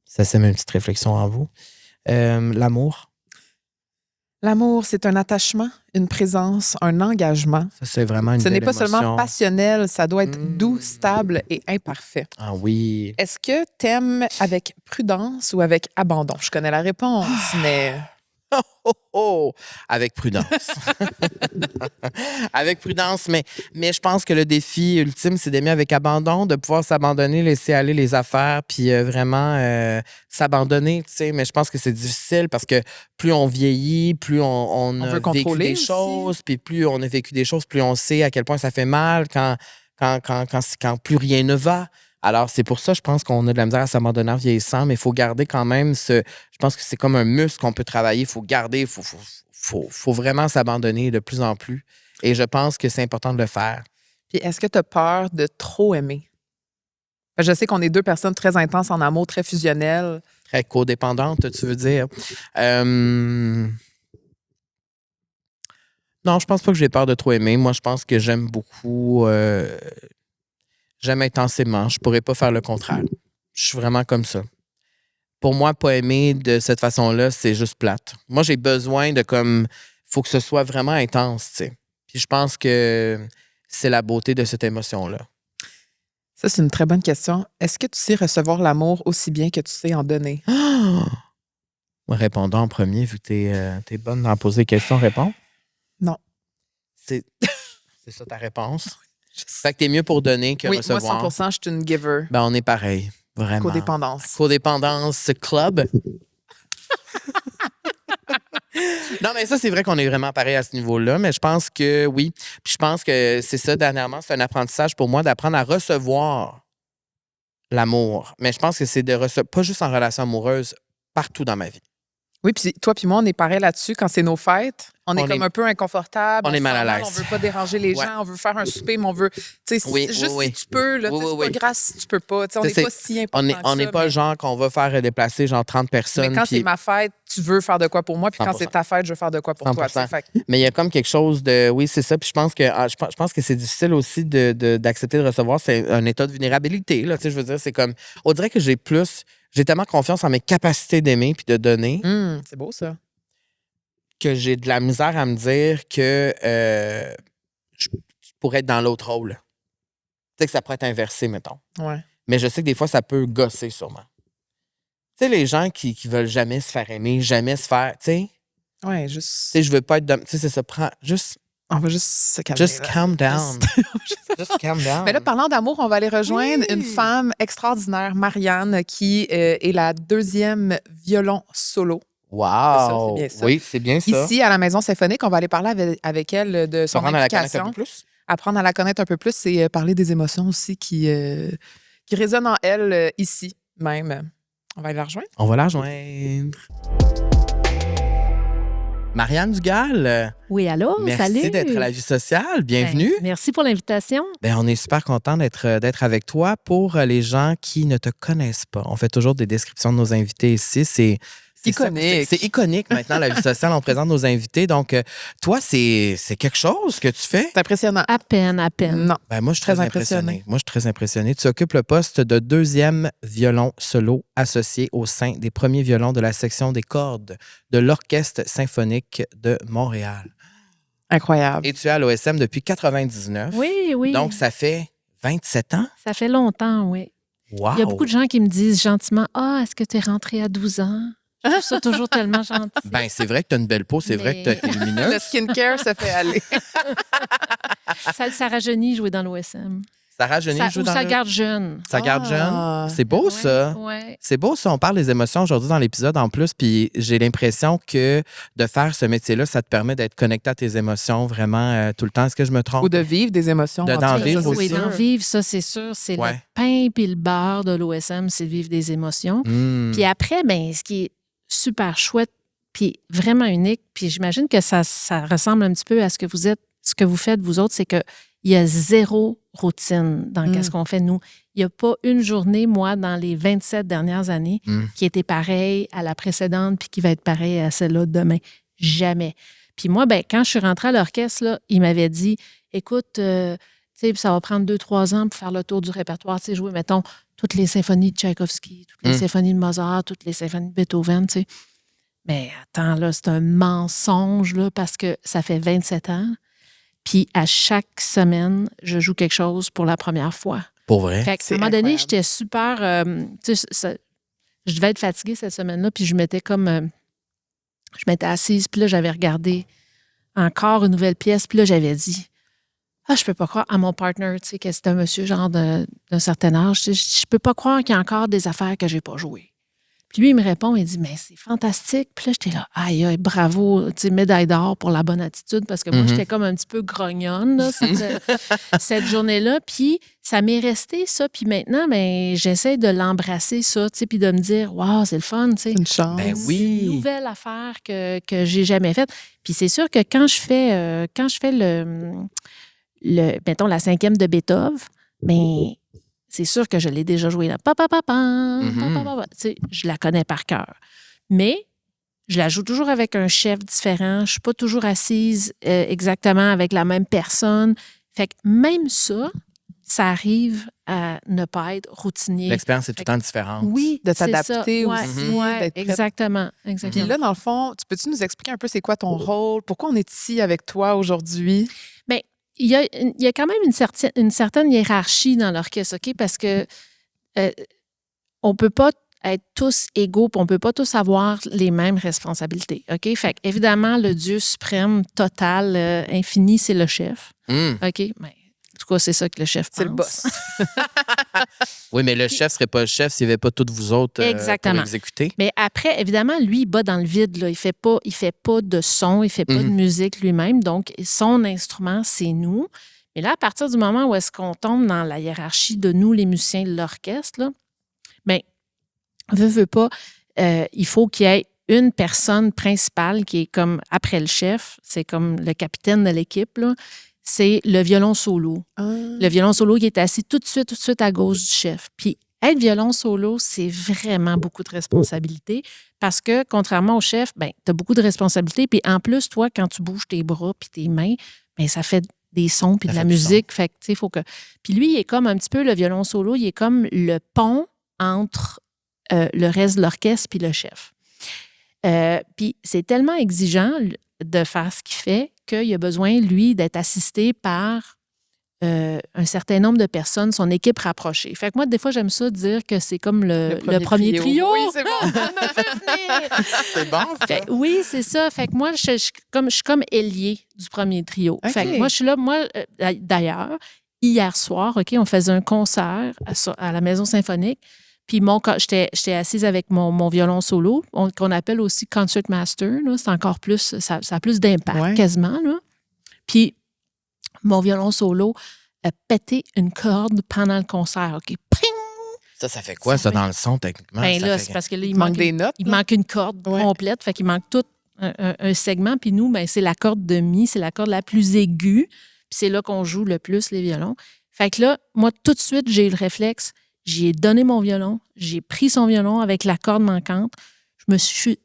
Speaker 1: Ça, c'est une petite réflexion en vous. L'amour,
Speaker 2: l'amour, c'est un attachement, une présence, un engagement.
Speaker 1: ça, c'est vraiment une
Speaker 2: Ce n'est
Speaker 1: belle
Speaker 2: pas seulement
Speaker 1: émotion.
Speaker 2: passionnel, ça doit être doux, stable et imparfait.
Speaker 1: Ah oui.
Speaker 2: Est-ce que t'aimes avec prudence ou avec abandon? Je connais la réponse, mais...
Speaker 1: Avec prudence. Avec prudence, mais je pense que le défi ultime, c'est d'aimer avec abandon, de pouvoir s'abandonner, laisser aller les affaires, puis vraiment s'abandonner, tu sais. Mais je pense que c'est difficile parce que plus on vieillit, plus on a
Speaker 2: veut
Speaker 1: vécu
Speaker 2: contrôler
Speaker 1: des
Speaker 2: aussi.
Speaker 1: choses, puis plus on a vécu des choses, plus on sait à quel point ça fait mal quand plus rien ne va. Alors, c'est pour ça, je pense qu'on a de la misère à s'abandonner en vieillissant, mais il faut garder quand même ce. Je pense que c'est comme un muscle qu'on peut travailler. Il faut garder, il faut vraiment s'abandonner de plus en plus. Et je pense que c'est important de le faire.
Speaker 2: Puis est-ce que tu as peur de trop aimer? Je sais qu'on est deux personnes très intenses en amour, très fusionnelles.
Speaker 1: Très codépendante, tu veux dire. Non, je pense pas que j'ai peur de trop aimer. Moi, je pense que j'aime beaucoup. J'aime intensément. Je pourrais pas faire le contraire. Je suis vraiment comme ça. Pour moi, pas aimer de cette façon-là, c'est juste plate. Moi, j'ai besoin de comme. Faut que ce soit vraiment intense, tu sais. Puis je pense que c'est la beauté de cette émotion-là.
Speaker 2: Ça, c'est une très bonne question. Est-ce que tu sais recevoir l'amour aussi bien que tu sais en donner?
Speaker 1: Moi, répondons en premier, vu que t'es bonne d'en poser des questions, réponds.
Speaker 2: Non.
Speaker 1: C'est ça ta réponse? Fait que t'es mieux pour donner que
Speaker 2: oui,
Speaker 1: recevoir.
Speaker 2: moi, 100%, je suis une giver.
Speaker 1: Ben, on est pareil, vraiment.
Speaker 2: Codépendance.
Speaker 1: Codépendance club. Non, mais ça, c'est vrai qu'on est vraiment pareil à ce niveau-là, mais je pense que oui. Puis je pense que c'est ça, dernièrement, c'est un apprentissage pour moi d'apprendre à recevoir l'amour. Mais je pense que c'est de recevoir, pas juste en relation amoureuse, partout dans ma vie.
Speaker 2: Oui, puis toi puis moi, on est pareil là-dessus. Quand c'est nos fêtes, on est comme un peu inconfortable.
Speaker 1: On est mal à l'aise.
Speaker 2: On veut pas déranger les gens. On veut faire un souper, mais on veut... Tu sais, si tu peux, là, c'est pas grave si tu peux pas. On n'est pas si important
Speaker 1: On n'est pas le genre qu'on va faire déplacer genre 30 personnes.
Speaker 2: Mais quand c'est ma fête, tu veux faire de quoi pour moi, puis 100%. Quand c'est ta fête, je veux faire de quoi pour 100%. toi.
Speaker 1: Mais il y a comme quelque chose de... Oui, c'est ça. Puis je pense que c'est difficile aussi d'accepter de recevoir. C'est un état de vulnérabilité. Là, je veux dire, c'est comme... On dirait que j'ai tellement confiance en mes capacités d'aimer puis de donner.
Speaker 2: C'est beau, ça.
Speaker 1: Que j'ai de la misère à me dire que je pourrais être dans l'autre rôle. Tu sais que ça pourrait être inversé, mettons.
Speaker 2: Ouais.
Speaker 1: Mais je sais que des fois, ça peut gosser sûrement. Tu sais, les gens qui veulent jamais se faire aimer, jamais se faire, tu sais.
Speaker 2: Ouais, juste...
Speaker 1: Tu sais, je veux pas être... Tu sais, c'est ça, prend... Juste...
Speaker 2: On va juste se calmer.
Speaker 1: Just calm down. Just calm down.
Speaker 2: Mais là, parlant d'amour, on va aller rejoindre une femme extraordinaire, Marianne, qui est la deuxième violon solo.
Speaker 1: Wow!
Speaker 2: C'est bien ça.
Speaker 1: Oui, c'est bien ça.
Speaker 2: Ici, à la Maison Symphonique, on va aller parler avec elle de son
Speaker 1: Apprendre
Speaker 2: implication.
Speaker 1: à la connaître un peu plus.
Speaker 2: Apprendre à la connaître un peu plus, c'est parler des émotions aussi qui résonnent en elle ici même. On va aller la rejoindre?
Speaker 1: On va la rejoindre. Marianne Dugal.
Speaker 3: Oui, allô? Salut!
Speaker 1: Merci d'être à la vie sociale. Bienvenue.
Speaker 3: Ben, merci pour l'invitation.
Speaker 1: Bien, on est super content d'être avec toi. Pour les gens qui ne te connaissent pas, on fait toujours des descriptions de nos invités ici. C'est
Speaker 2: Iconique.
Speaker 1: C'est iconique maintenant, la vie sociale. On présente nos invités. Donc, toi, c'est quelque chose que tu fais?
Speaker 2: C'est impressionnant.
Speaker 3: À peine, à peine.
Speaker 2: Non.
Speaker 1: Ben, moi, je suis
Speaker 2: Très
Speaker 1: très
Speaker 2: impressionné.
Speaker 1: impressionné. Moi, je suis très impressionné. Tu occupes le poste de 2e violon solo associé au sein des premiers violons de la section des cordes de l'Orchestre symphonique de Montréal.
Speaker 2: Incroyable.
Speaker 1: Et tu es à l'OSM depuis 99.
Speaker 3: Oui, oui.
Speaker 1: Donc, ça fait 27 ans.
Speaker 3: Ça fait longtemps, oui.
Speaker 1: Wow!
Speaker 3: Il y a beaucoup de gens qui me disent gentiment « Ah, est-ce que tu es rentrée à 12 ans? » Je trouve ça toujours tellement gentil.
Speaker 1: Ben, c'est vrai que tu as une belle peau, c'est vrai que tu es
Speaker 2: Le
Speaker 1: lumineuse.
Speaker 2: skincare, ça fait aller.
Speaker 3: Ça rajeunit jouer dans l'OSM.
Speaker 1: Sarah Genis joue
Speaker 3: Ou
Speaker 1: dans
Speaker 3: ça
Speaker 1: le...
Speaker 3: garde jeune.
Speaker 1: Ça garde
Speaker 2: Ah.
Speaker 1: jeune. C'est beau, ça.
Speaker 3: Ouais.
Speaker 1: C'est beau, ça. On parle des émotions aujourd'hui dans l'épisode en plus, puis j'ai l'impression que de faire ce métier-là, ça te permet d'être connecté à tes émotions vraiment tout le temps. Est-ce que je me trompe?
Speaker 2: Ou de vivre des émotions.
Speaker 1: D'en
Speaker 2: en tout cas,
Speaker 1: vivre
Speaker 2: ça, c'est
Speaker 1: aussi.
Speaker 3: Oui, d'en
Speaker 2: sûr.
Speaker 3: vivre, ça, c'est sûr. C'est
Speaker 1: Ouais.
Speaker 3: le pain puis le beurre de l'OSM, c'est de vivre des émotions.
Speaker 1: Hmm.
Speaker 3: Puis après, ben, ce qui est super chouette, puis vraiment unique, puis j'imagine que ça ressemble un petit peu à ce que vous êtes, ce que vous faites, vous autres, c'est qu'il y a zéro routine dans ce qu'on fait, nous. Il n'y a pas une journée, moi, dans les 27 dernières années, qui était pareille à la précédente puis qui va être pareille à celle-là demain. Jamais. Puis moi, ben, quand je suis rentrée à l'orchestre, là, il m'avait dit, écoute, tu sais, ça va prendre 2-3 ans pour faire le tour du répertoire, tu sais, jouer, mettons, toutes les symphonies de Tchaïkovski, toutes les symphonies de Mozart, toutes les symphonies de Beethoven, tu sais. Mais attends, là, c'est un mensonge, là, parce que ça fait 27 ans. Puis à chaque semaine, je joue quelque chose pour la première fois.
Speaker 1: Pour vrai?
Speaker 3: Fait qu'à
Speaker 2: C'est
Speaker 3: un moment donné,
Speaker 2: incroyable.
Speaker 3: j'étais super... tu sais, je devais être fatiguée cette semaine-là, puis je m'étais comme... je m'étais assise, puis là, j'avais regardé encore une nouvelle pièce, puis là, j'avais dit... Ah, je peux pas croire à mon partner, tu sais, que c'est un monsieur genre d'un certain âge. Tu sais, je peux pas croire qu'il y a encore des affaires que j'ai pas jouées. Puis lui, il me répond, il dit, mais c'est fantastique. Puis là, j'étais là, aïe, aïe, bravo, tu sais, médaille d'or pour la bonne attitude, parce que moi, j'étais comme un petit peu grognonne, là, cette journée-là. Puis ça m'est resté, ça. Puis maintenant, ben, j'essaie de l'embrasser, ça, tu sais, puis de me dire, waouh, c'est le fun, tu sais.
Speaker 2: C'est une chance.
Speaker 1: Ben
Speaker 3: C'est
Speaker 1: oui.
Speaker 3: une nouvelle affaire que j'ai jamais faite. Puis c'est sûr que quand je fais mettons, la 5e de Beethoven, ben, c'est sûr que je l'ai déjà jouée là. Pa, pa, pa, pa, pa, pa, pa, pa. Tu sais, je la connais par cœur. Mais je la joue toujours avec un chef différent. Je ne suis pas toujours assise exactement avec la même personne. Fait que même ça arrive à ne pas être routinier.
Speaker 1: L'expérience est tout le temps différente.
Speaker 3: Oui,
Speaker 2: De
Speaker 3: c'est
Speaker 2: t'adapter
Speaker 3: ça.
Speaker 2: aussi,
Speaker 3: Ouais,
Speaker 2: d'être prête.
Speaker 3: exactement.
Speaker 2: Puis là, dans le fond, peux-tu nous expliquer un peu c'est quoi ton rôle? Pourquoi on est ici avec toi aujourd'hui?
Speaker 3: Bien, il y a quand même une certaine hiérarchie dans l'orchestre, OK? Parce que on ne peut pas être tous égaux, puis on ne peut pas tous avoir les mêmes responsabilités, OK? Fait évidemment, le Dieu suprême, total, infini, c'est le chef, OK? Mais, en tout cas, c'est ça que le chef pense.
Speaker 2: C'est le boss.
Speaker 1: Oui, mais le chef ne serait pas le chef s'il n'y avait pas toutes vous autres
Speaker 3: Exactement.
Speaker 1: pour exécuter.
Speaker 3: Mais après, évidemment, lui, il bat dans le vide. Là. Il fait pas de son, il fait pas de musique lui-même. Donc, son instrument, c'est nous. Mais là, à partir du moment où est-ce qu'on tombe dans la hiérarchie de nous, les musiciens de l'orchestre, là, bien, veut pas, il faut qu'il y ait une personne principale qui est comme après le chef, c'est comme le capitaine de l'équipe, là. C'est le violon solo. Le violon solo qui est assis tout de suite à gauche du chef. Puis être violon solo, c'est vraiment beaucoup de responsabilités parce que, contrairement au chef, ben, tu as beaucoup de responsabilités. Puis en plus, toi, quand tu bouges tes bras puis tes mains, ben, ça fait des sons puis de la musique. Fait que, tu sais, faut que... Puis lui, il est comme un petit peu, le violon solo, il est comme le pont entre le reste de l'orchestre puis le chef. Puis c'est tellement exigeant de faire ce qu'il fait qu'il a besoin, lui, d'être assisté par un certain nombre de personnes, son équipe rapprochée. Fait que moi, des fois, j'aime ça dire que c'est comme le premier trio.
Speaker 2: Oui, c'est bon.
Speaker 3: On me fait venir!
Speaker 1: C'est bon, ça?
Speaker 3: Fait, oui, c'est ça. Fait que moi, je suis comme ailier du premier trio.
Speaker 2: OK.
Speaker 3: Fait que moi, je suis là. Moi, d'ailleurs, hier soir, OK, on faisait un concert à la Maison symphonique. Puis j'étais assise avec mon violon solo, qu'on appelle aussi concertmaster. Là, c'est encore plus, ça a plus d'impact quasiment. Là. Puis mon violon solo a pété une corde pendant le concert. OK, ping!
Speaker 1: Ça fait quoi, ça, dans le son, techniquement?
Speaker 3: Ben
Speaker 1: Ça
Speaker 3: là,
Speaker 1: fait-
Speaker 3: c'est parce que là,
Speaker 2: Il manque des notes.
Speaker 3: il manque une corde complète, fait qu'il manque tout un segment. Puis nous, ben, c'est la corde de mi, c'est la corde la plus aiguë. Puis c'est là qu'on joue le plus les violons. Fait que là, moi, tout de suite, j'ai eu le réflexe. J'y ai donné mon violon. J'ai pris son violon avec la corde manquante.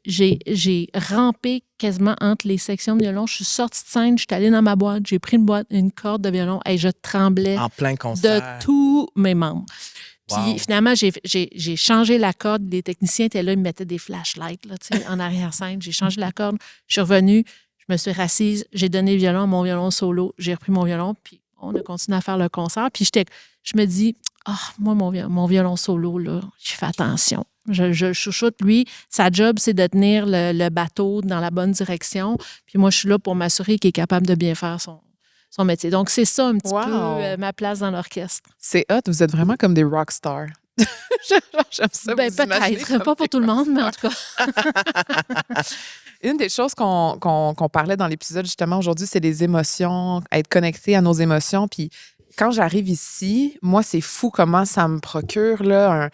Speaker 3: j'ai rampé quasiment entre les sections de violon. Je suis sortie de scène, je suis allée dans ma boîte, j'ai pris une corde de violon et je tremblais
Speaker 1: En plein concert.
Speaker 3: de tous mes membres. Puis
Speaker 1: Wow.
Speaker 3: finalement, j'ai changé la corde. Les techniciens étaient là, ils me mettaient des flashlights là, en arrière-scène. J'ai changé la corde. Je suis revenue, je me suis rassise, j'ai donné le violon à mon violon solo, j'ai repris mon violon, puis on a continué à faire le concert. Puis je me dis, moi, mon violon solo, là, je fais attention. Je chouchoute. Lui, sa job, c'est de tenir le bateau dans la bonne direction. Puis moi, je suis là pour m'assurer qu'il est capable de bien faire son métier. Donc, c'est ça un petit peu ma place dans l'orchestre.
Speaker 2: C'est hot. Vous êtes vraiment comme des rock stars. J'aime ça.
Speaker 3: Peut-être. Pas pour tout le monde, mais en tout cas.
Speaker 2: Une des choses qu'on parlait dans l'épisode, justement, aujourd'hui, c'est les émotions, être connecté à nos émotions. Puis quand j'arrive ici, moi, c'est fou comment ça me procure là,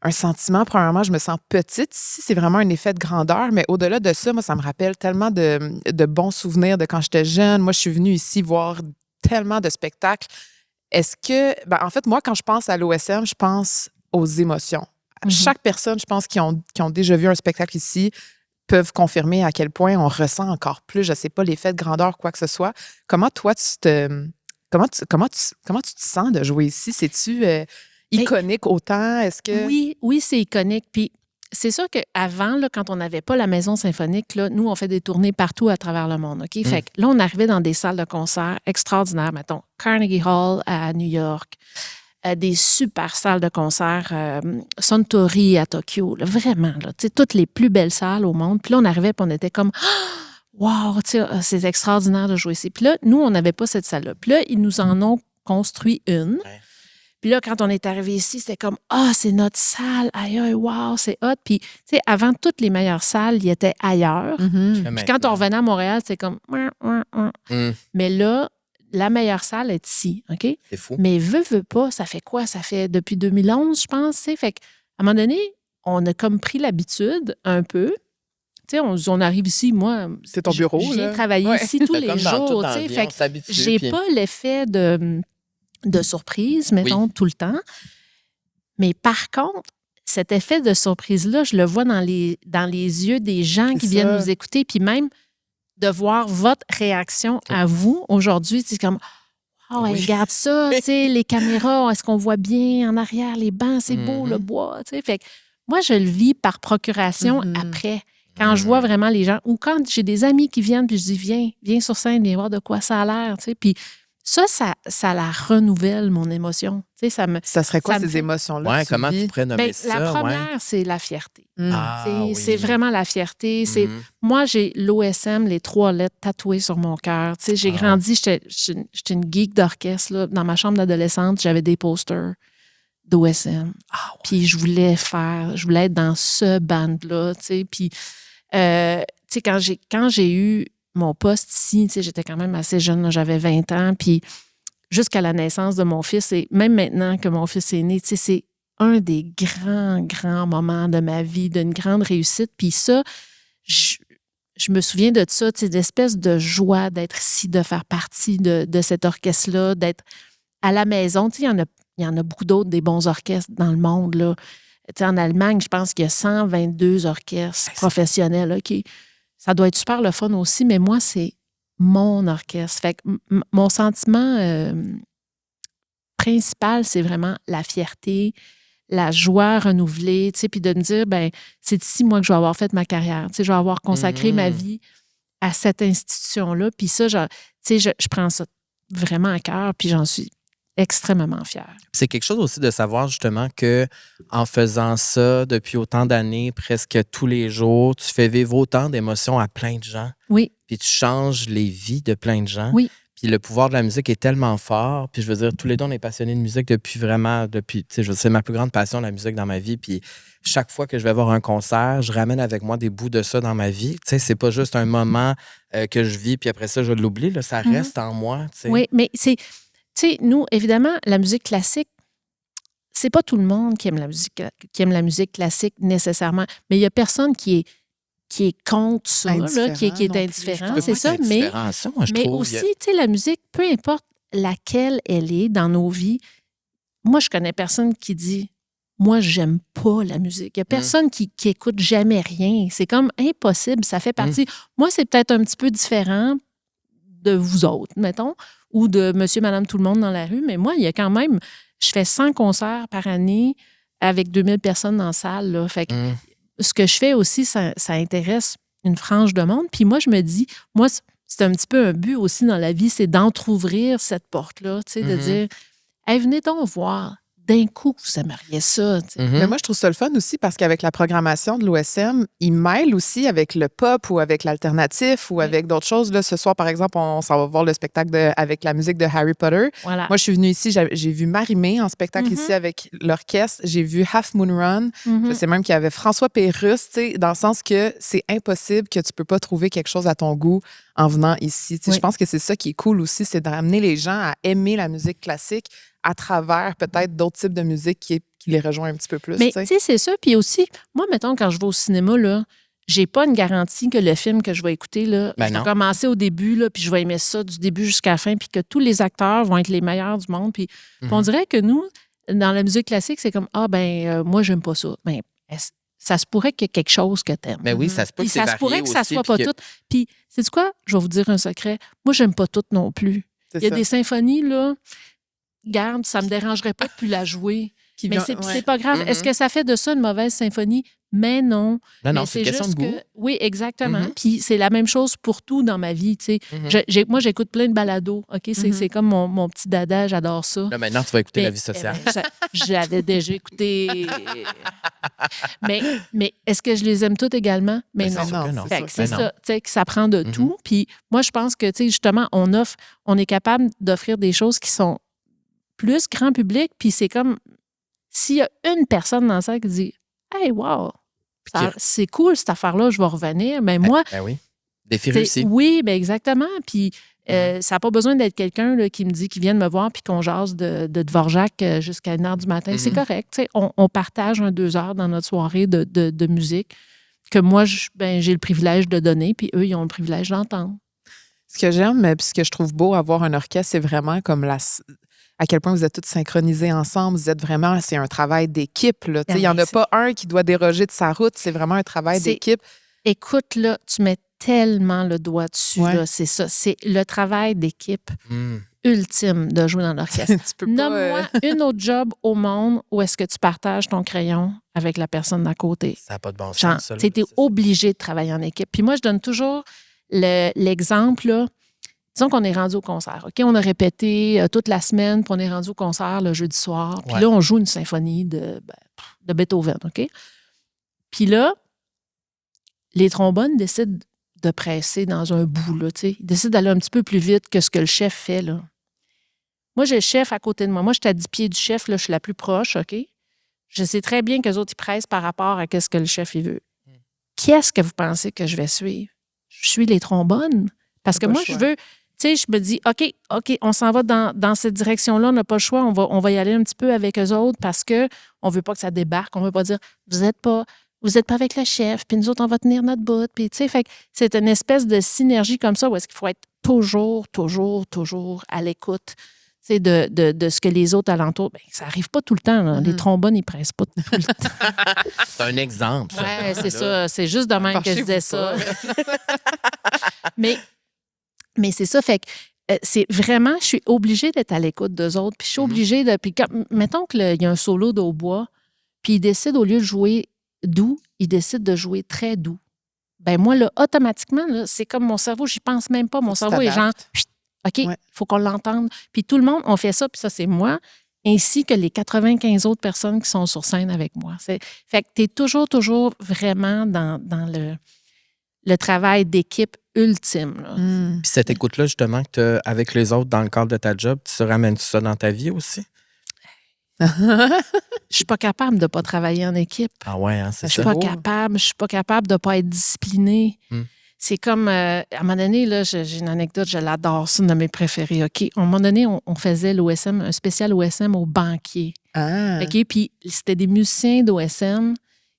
Speaker 2: un sentiment. Premièrement, je me sens petite ici. C'est vraiment un effet de grandeur. Mais au-delà de ça, moi, ça me rappelle tellement de bons souvenirs de quand j'étais jeune. Moi, je suis venue ici voir tellement de spectacles. Est-ce que... en fait, moi, quand je pense à l'OSM, je pense aux émotions. Chaque personne, je pense, qui ont déjà vu un spectacle ici, peuvent confirmer à quel point on ressent encore plus, je ne sais pas, l'effet de grandeur, quoi que ce soit. Comment toi, comment tu te sens de jouer ici? C'est-tu iconique autant? Est-ce que...
Speaker 3: Oui, c'est iconique. Puis c'est sûr qu'avant, là, quand on n'avait pas la maison symphonique, là, nous, on fait des tournées partout à travers le monde. OK? Fait que là, on arrivait dans des salles de concert extraordinaires, mettons, Carnegie Hall à New York, des super salles de concert, Suntory à Tokyo, là, vraiment, là, toutes les plus belles salles au monde. Puis là, on arrivait et on était comme « Wow, c'est extraordinaire de jouer ici. » Puis là, nous, on n'avait pas cette salle-là. Puis là, ils nous en ont construit une. Ouais. Puis là, quand on est arrivé ici, c'était comme « Ah, c'est notre salle! Aïe, aïe, wow, c'est hot! » Puis, tu sais, avant, toutes les meilleures salles, ils étaient ailleurs.
Speaker 2: Mm-hmm.
Speaker 3: Puis quand on revenait à Montréal, c'était comme « Mais là, la meilleure salle est ici, OK?
Speaker 1: C'est fou.
Speaker 3: Mais veux pas, ça fait quoi? Ça fait depuis 2011, je pense. Fait qu'à un moment donné, on a comme pris l'habitude un peu. Tu sais, on arrive ici, moi...
Speaker 2: C'est ton bureau,
Speaker 3: je viens travailler ici tous les jours. Fait que j'ai pas l'effet de surprise, mettons, tout le temps. Mais par contre, cet effet de surprise-là, je le vois dans les yeux des gens qui viennent nous écouter, puis même de voir votre réaction à vous aujourd'hui. C'est comme, regarde ça, tu sais, les caméras, est-ce qu'on voit bien en arrière, les bancs, c'est beau, le bois, tu sais. Fait que moi, je le vis par procuration après. Quand je vois vraiment les gens, ou quand j'ai des amis qui viennent, puis je dis, viens sur scène, viens voir de quoi ça a l'air, tu sais. Puis ça la renouvelle, mon émotion. Tu sais,
Speaker 2: ça serait quoi ces émotions-là?
Speaker 1: Comment tu pourrais nommer ça?
Speaker 3: La première, c'est la fierté.
Speaker 1: Oui.
Speaker 3: C'est vraiment la fierté. Moi, j'ai l'OSM, les 3 lettres tatouées sur mon cœur. Tu sais, j'ai grandi, j'étais une geek d'orchestre. Là. Dans ma chambre d'adolescente, j'avais des posters d'OSM. Puis je voulais être dans ce band-là. Tu sais, puis, tu sais, quand j'ai eu mon poste ici, tu sais, j'étais quand même assez jeune, là, j'avais 20 ans, puis jusqu'à la naissance de mon fils, et même maintenant que mon fils est né, tu sais, c'est un des grands moments de ma vie, d'une grande réussite. Puis ça, je me souviens de ça, tu sais, d'espèce de joie d'être ici, de faire partie de cet orchestre-là, d'être à la maison. Tu sais, il y en a beaucoup d'autres, des bons orchestres dans le monde, là. Tu sais, en Allemagne, je pense qu'il y a 122 orchestres professionnels, OK? Ça doit être super le fun aussi, mais moi, c'est mon orchestre. Fait que mon sentiment principal, c'est vraiment la fierté, la joie renouvelée, tu sais, puis de me dire, c'est ici, moi, que je vais avoir fait ma carrière. Tu sais, je vais avoir consacré ma vie à cette institution-là. Puis ça, tu sais, je prends ça vraiment à cœur, puis j'en suis extrêmement fière.
Speaker 1: C'est quelque chose aussi de savoir justement que en faisant ça depuis autant d'années, presque tous les jours, tu fais vivre autant d'émotions à plein de gens.
Speaker 3: Oui.
Speaker 1: Puis tu changes les vies de plein de gens.
Speaker 3: Oui.
Speaker 1: Puis le pouvoir de la musique est tellement fort. Puis je veux dire, tous les deux, on est passionnés de musique depuis, tu sais, c'est ma plus grande passion, la musique dans ma vie. Puis chaque fois que je vais voir un concert, je ramène avec moi des bouts de ça dans ma vie. Tu sais, c'est pas juste un moment que je vis, puis après ça, je l'oublie. Là, ça reste en moi. Tu sais.
Speaker 3: Oui, mais c'est... Tu sais, nous, évidemment, la musique classique, c'est pas tout le monde qui aime la musique classique nécessairement, mais il y a personne qui est contre ça, là, qui est indifférent, c'est ça. Mais aussi, tu sais, la musique, peu importe laquelle elle est dans nos vies, moi, je connais personne qui dit moi, j'aime pas la musique. Il y a personne qui écoute jamais rien. C'est comme impossible. Ça fait partie. Moi, c'est peut-être un petit peu différent de vous autres, mettons, ou de monsieur, madame, tout le monde dans la rue. Mais moi, il y a quand même... Je fais 100 concerts par année avec 2000 personnes dans la salle. Là. Fait que ce que je fais aussi, ça intéresse une frange de monde. Puis moi, je me dis, moi, c'est un petit peu un but aussi dans la vie, c'est d'entrouvrir cette porte-là, tu sais, de dire, hey, venez donc voir. D'un coup, vous aimeriez ça.
Speaker 2: Mais moi, je trouve ça le fun aussi parce qu'avec la programmation de l'OSM, ils mêlent aussi avec le pop ou avec l'alternatif ou avec d'autres choses. Là, ce soir, par exemple, on s'en va voir le spectacle avec la musique de Harry Potter.
Speaker 3: Voilà.
Speaker 2: Moi, je suis venue ici, j'ai vu Marie-Mé en spectacle ici avec l'orchestre. J'ai vu Half Moon Run. Je sais même qu'il y avait François Pérusse, dans le sens que c'est impossible que tu peux pas trouver quelque chose à ton goût en venant ici. Je pense que c'est ça qui est cool aussi, c'est de ramener les gens à aimer la musique classique à travers peut-être d'autres types de musique qui les rejoint un petit peu plus.
Speaker 3: Mais tu sais, c'est ça. Puis aussi, moi, mettons, quand je vais au cinéma, là, j'ai pas une garantie que le film que je vais écouter, là, je vais commencer au début, là, puis je vais aimer ça du début jusqu'à la fin, puis que tous les acteurs vont être les meilleurs du monde. Puis on dirait que nous, dans la musique classique, c'est comme, moi, j'aime pas ça. Ben, ça se pourrait qu'il y ait quelque chose que t'aimes.
Speaker 1: Mais oui, ça se peut que
Speaker 3: ça se pourrait que ça soit pas tout. Puis, sais-tu quoi? Je vais vous dire un secret. Moi, j'aime pas tout non plus. Il y a des symphonies, là, garde, ça me dérangerait pas de plus la jouer. Mais c'est pas grave. Est-ce que ça fait de ça une mauvaise symphonie? Mais non.
Speaker 1: Non, c'est une question de goût.
Speaker 3: Oui, exactement. Puis c'est la même chose pour tout dans ma vie. Moi, j'écoute plein de balados. OK? C'est comme mon petit dada, j'adore ça.
Speaker 1: Là, maintenant, tu vas écouter La vie sociale.
Speaker 3: J'avais déjà écouté. mais est-ce que je les aime toutes également? Mais non. C'est ça, que ça prend de tout. Puis moi, je pense que, justement, on est capable d'offrir des choses qui sont plus grand public, puis c'est comme s'il y a une personne dans ça qui dit « Hey, wow, c'est cool cette affaire-là, je vais revenir. » Mais moi...
Speaker 1: Ben oui, défi réussi.
Speaker 3: Oui, ben exactement. Puis ça n'a pas besoin d'être quelqu'un là, qui me dit, qui vienne me voir puis qu'on jase de Dvorak jusqu'à 1h du matin. C'est correct. On partage 2 heures dans notre soirée de musique que moi, j'ai le privilège de donner, puis eux, ils ont le privilège d'entendre.
Speaker 2: Ce que j'aime, puis ce que je trouve beau à voir un orchestre, c'est vraiment comme à quel point vous êtes tous synchronisés ensemble. Vous êtes vraiment, c'est un travail d'équipe. Il n'y en a pas un qui doit déroger de sa route. C'est vraiment un travail d'équipe.
Speaker 3: Écoute, là, tu mets tellement le doigt dessus. Là, c'est ça. C'est le travail d'équipe ultime de jouer dans l'orchestre. Nomme-moi une autre job au monde où est-ce que tu partages ton crayon avec la personne d'à côté.
Speaker 1: Ça n'a pas de bon sens.
Speaker 3: Tu es obligé de travailler en équipe. Puis moi, je donne toujours l'exemple, là. Disons qu'on est rendu au concert. OK? On a répété toute la semaine, puis on est rendu au concert le jeudi soir. Puis là, on joue une symphonie de Beethoven. OK? Puis là, les trombones décident de presser dans un bout. Là, ils décident d'aller un petit peu plus vite que ce que le chef fait. Là. Moi, j'ai le chef à côté de moi. Moi, je suis à 10 pieds du chef. Là, je suis la plus proche. OK? Je sais très bien qu'eux autres, ils pressent par rapport à ce que le chef il veut. Qu'est-ce que vous pensez que je vais suivre? Je suis les trombones. Parce que moi, je veux... Tu sais, je me dis, OK, on s'en va dans cette direction-là, on n'a pas le choix, on va y aller un petit peu avec eux autres parce qu'on ne veut pas que ça débarque, on ne veut pas dire, vous n'êtes pas avec le chef, puis nous autres, on va tenir notre bout. Puis, tu sais, fait que c'est une espèce de synergie comme ça où est-ce qu'il faut être toujours à l'écoute, tu sais, de ce que les autres alentours, bien, ça n'arrive pas tout le temps. Là. Les trombones, ils ne pressent pas tout le temps.
Speaker 1: C'est un exemple.
Speaker 3: Oui, c'est ça. C'est juste de même que je disais ça. Mais c'est ça, fait que c'est vraiment, je suis obligée d'être à l'écoute d'eux autres, puis je suis obligée de... Puis mettons qu'il y a un solo d'hautbois, puis ils décident, au lieu de jouer doux, ils décident de jouer très doux. Ben moi, là, automatiquement, là, c'est comme mon cerveau, j'y pense même pas. Mon cerveau est genre, OK, il faut qu'on l'entende. Puis tout le monde, on fait ça, puis ça, c'est moi, ainsi que les 95 autres personnes qui sont sur scène avec moi. Fait que tu es toujours vraiment dans le travail d'équipe ultime.
Speaker 1: Puis cette écoute-là, justement, que tu as avec les autres dans le cadre de ta job, tu ramènes ça dans ta vie aussi?
Speaker 3: Je suis pas capable de pas travailler en équipe.
Speaker 1: Ah ouais, hein, c'est ça.
Speaker 3: Je suis pas capable de pas être disciplinée. C'est comme, à un moment donné, là, j'ai une anecdote, je l'adore, c'est une de mes préférées. OK? À un moment donné, on faisait l'OSM, un spécial OSM au banquier. OK? Puis c'était des musiciens d'OSM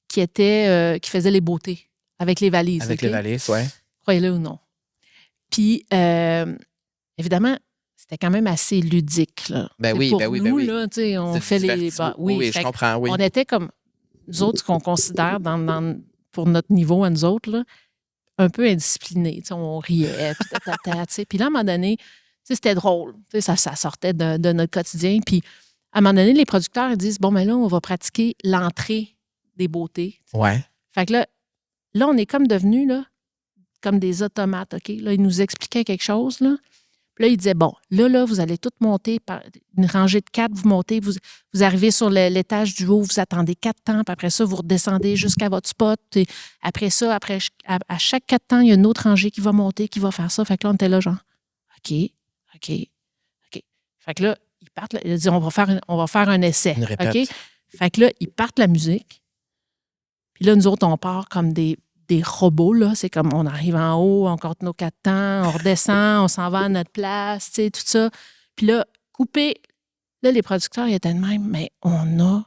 Speaker 3: qui faisaient les beautés avec les valises.
Speaker 1: Avec les valises, oui.
Speaker 3: Croyez-le ou non. Puis, évidemment, c'était quand même assez ludique, là.
Speaker 1: Ben oui,
Speaker 3: pour
Speaker 1: ben oui,
Speaker 3: nous,
Speaker 1: ben oui.
Speaker 3: là, tu sais, on
Speaker 1: C'est
Speaker 3: fait
Speaker 1: du
Speaker 3: les...
Speaker 1: divertissement. Oui, je
Speaker 3: fait
Speaker 1: comprends, oui.
Speaker 3: on était comme, nous autres, ce qu'on considère pour notre niveau à nous autres, là, un peu indisciplinés. Tu sais, on riait, puis tu sais. Puis là, à un moment donné, tu sais, c'était drôle. Tu sais, ça sortait de notre quotidien. Puis à un moment donné, les producteurs ils disent, bon, mais là, on va pratiquer l'entrée des beautés.
Speaker 1: Ouais.
Speaker 3: Fait que là, on est comme devenus, là, comme des automates, OK? Là, ils nous expliquaient quelque chose, là. Puis là, ils disaient, bon, là, vous allez toutes monter par une rangée de 4, vous montez, vous arrivez sur l'étage du haut, vous attendez 4 temps, puis après ça, vous redescendez jusqu'à votre spot. Et après ça, à chaque 4 temps, il y a une autre rangée qui va monter, qui va faire ça. Fait que là, on était là, genre, OK. Fait que là, ils partent, là, ils disent, on va faire un essai.
Speaker 1: Une répète.
Speaker 3: OK? Fait que là, ils partent la musique. Puis là, nous autres, on part comme des robots, là. C'est comme, on arrive en haut, on compte nos 4 temps, on redescend, on s'en va à notre place, tu sais, tout ça. Puis là, coupé. Là, les producteurs, ils étaient de même, mais on n'a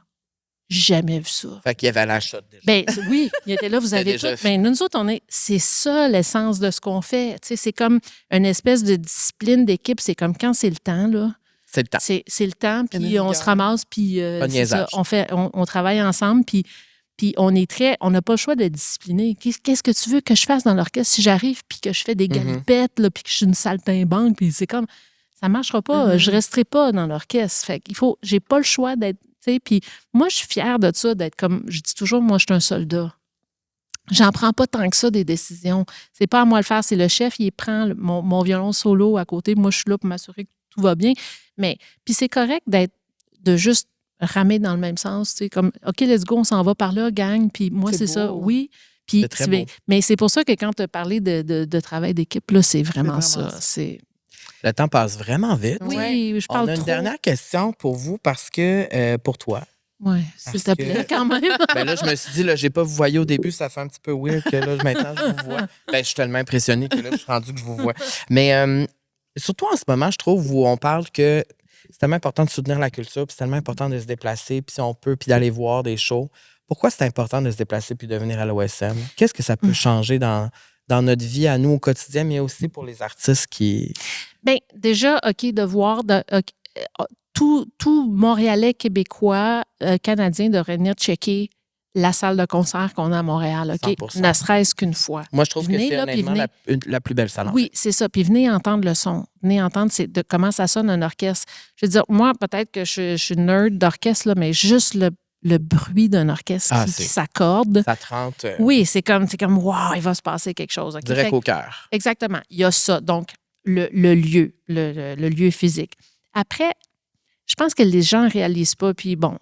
Speaker 3: jamais vu ça.
Speaker 1: Fait qu'il y avait la shot déjà.
Speaker 3: Ben oui, ils étaient là, vous avez
Speaker 1: déjà
Speaker 3: tout. Mais nous autres, c'est ça l'essence de ce qu'on fait. Tu sais, c'est comme une espèce de discipline d'équipe. C'est comme quand c'est le temps, là.
Speaker 1: C'est le temps.
Speaker 3: C'est le temps, puis
Speaker 2: Une
Speaker 3: on
Speaker 2: rigueur.
Speaker 3: se ramasse, puis
Speaker 1: Pas de
Speaker 3: c'est ça.
Speaker 1: niaisage.
Speaker 3: On travaille ensemble, puis on n'a pas le choix de discipliner. Qu'est-ce que tu veux que je fasse dans l'orchestre si j'arrive puis que je fais des galipettes, là, puis que je suis une saltimbanque, puis c'est comme, ça marchera pas. Je resterai pas dans l'orchestre. Fait qu'il faut, j'ai pas le choix d'être, tu sais, puis moi, je suis fière de ça, d'être comme, je dis toujours, moi, je suis un soldat. J'en prends pas tant que ça des décisions. C'est pas à moi de le faire, c'est le chef, il prend mon violon solo à côté. Moi, je suis là pour m'assurer que tout va bien. Mais, puis c'est correct de juste ramer dans le même sens, tu sais, comme, OK, let's go, on s'en va par là, gang, puis moi, c'est ça,
Speaker 2: beau.
Speaker 3: oui. Puis,
Speaker 1: C'est très beau.
Speaker 3: mais c'est pour ça que quand tu as parlé de travail d'équipe, là, c'est vraiment
Speaker 2: vraiment
Speaker 3: ça.
Speaker 2: ça.
Speaker 1: Le temps passe vraiment vite.
Speaker 3: Oui,
Speaker 2: Ouais.
Speaker 3: je parle
Speaker 1: On a une
Speaker 3: trop.
Speaker 1: dernière question pour vous parce que, pour toi.
Speaker 3: Oui, s'il
Speaker 1: Parce
Speaker 3: te plaît,
Speaker 1: que-
Speaker 3: quand même.
Speaker 1: Ben là, je me suis dit, là, j'ai pas vous voyé au début, ça fait un petit peu weird que là, maintenant, je vous vois. Ben, je suis tellement impressionné que là, je suis rendu que je vous vois. Mais surtout en ce moment, je trouve, où on parle que c'est tellement important de soutenir la culture, puis c'est tellement important de se déplacer, puis si on peut, puis d'aller voir des shows. Pourquoi c'est important de se déplacer puis de venir à l'OSM? Qu'est-ce que ça peut changer dans notre vie à nous au quotidien, mais aussi pour les artistes qui...
Speaker 3: Bien, déjà, OK, de voir tout Montréalais, Québécois, Canadien devrait venir checker la salle de concert qu'on a à Montréal, OK?
Speaker 1: 100%.
Speaker 3: Ne serait-ce qu'une fois.
Speaker 1: Moi, je trouve
Speaker 3: Venez,
Speaker 1: que c'est
Speaker 3: là, puis
Speaker 1: honnêtement la plus belle salle. en
Speaker 3: Oui,
Speaker 1: fait.
Speaker 3: c'est ça. Puis venez entendre le son. Venez entendre de comment ça sonne un orchestre. Je veux dire, moi, peut-être que je suis nerd d'orchestre, là, mais juste le bruit d'un orchestre qui s'accorde.
Speaker 1: Ça te rentre
Speaker 3: Oui, c'est comme, wow, il va se passer quelque chose. OK?
Speaker 1: direct au cœur.
Speaker 3: Exactement. Il y a ça. Donc, le lieu, le lieu physique. Après, je pense que les gens ne réalisent pas, puis bon,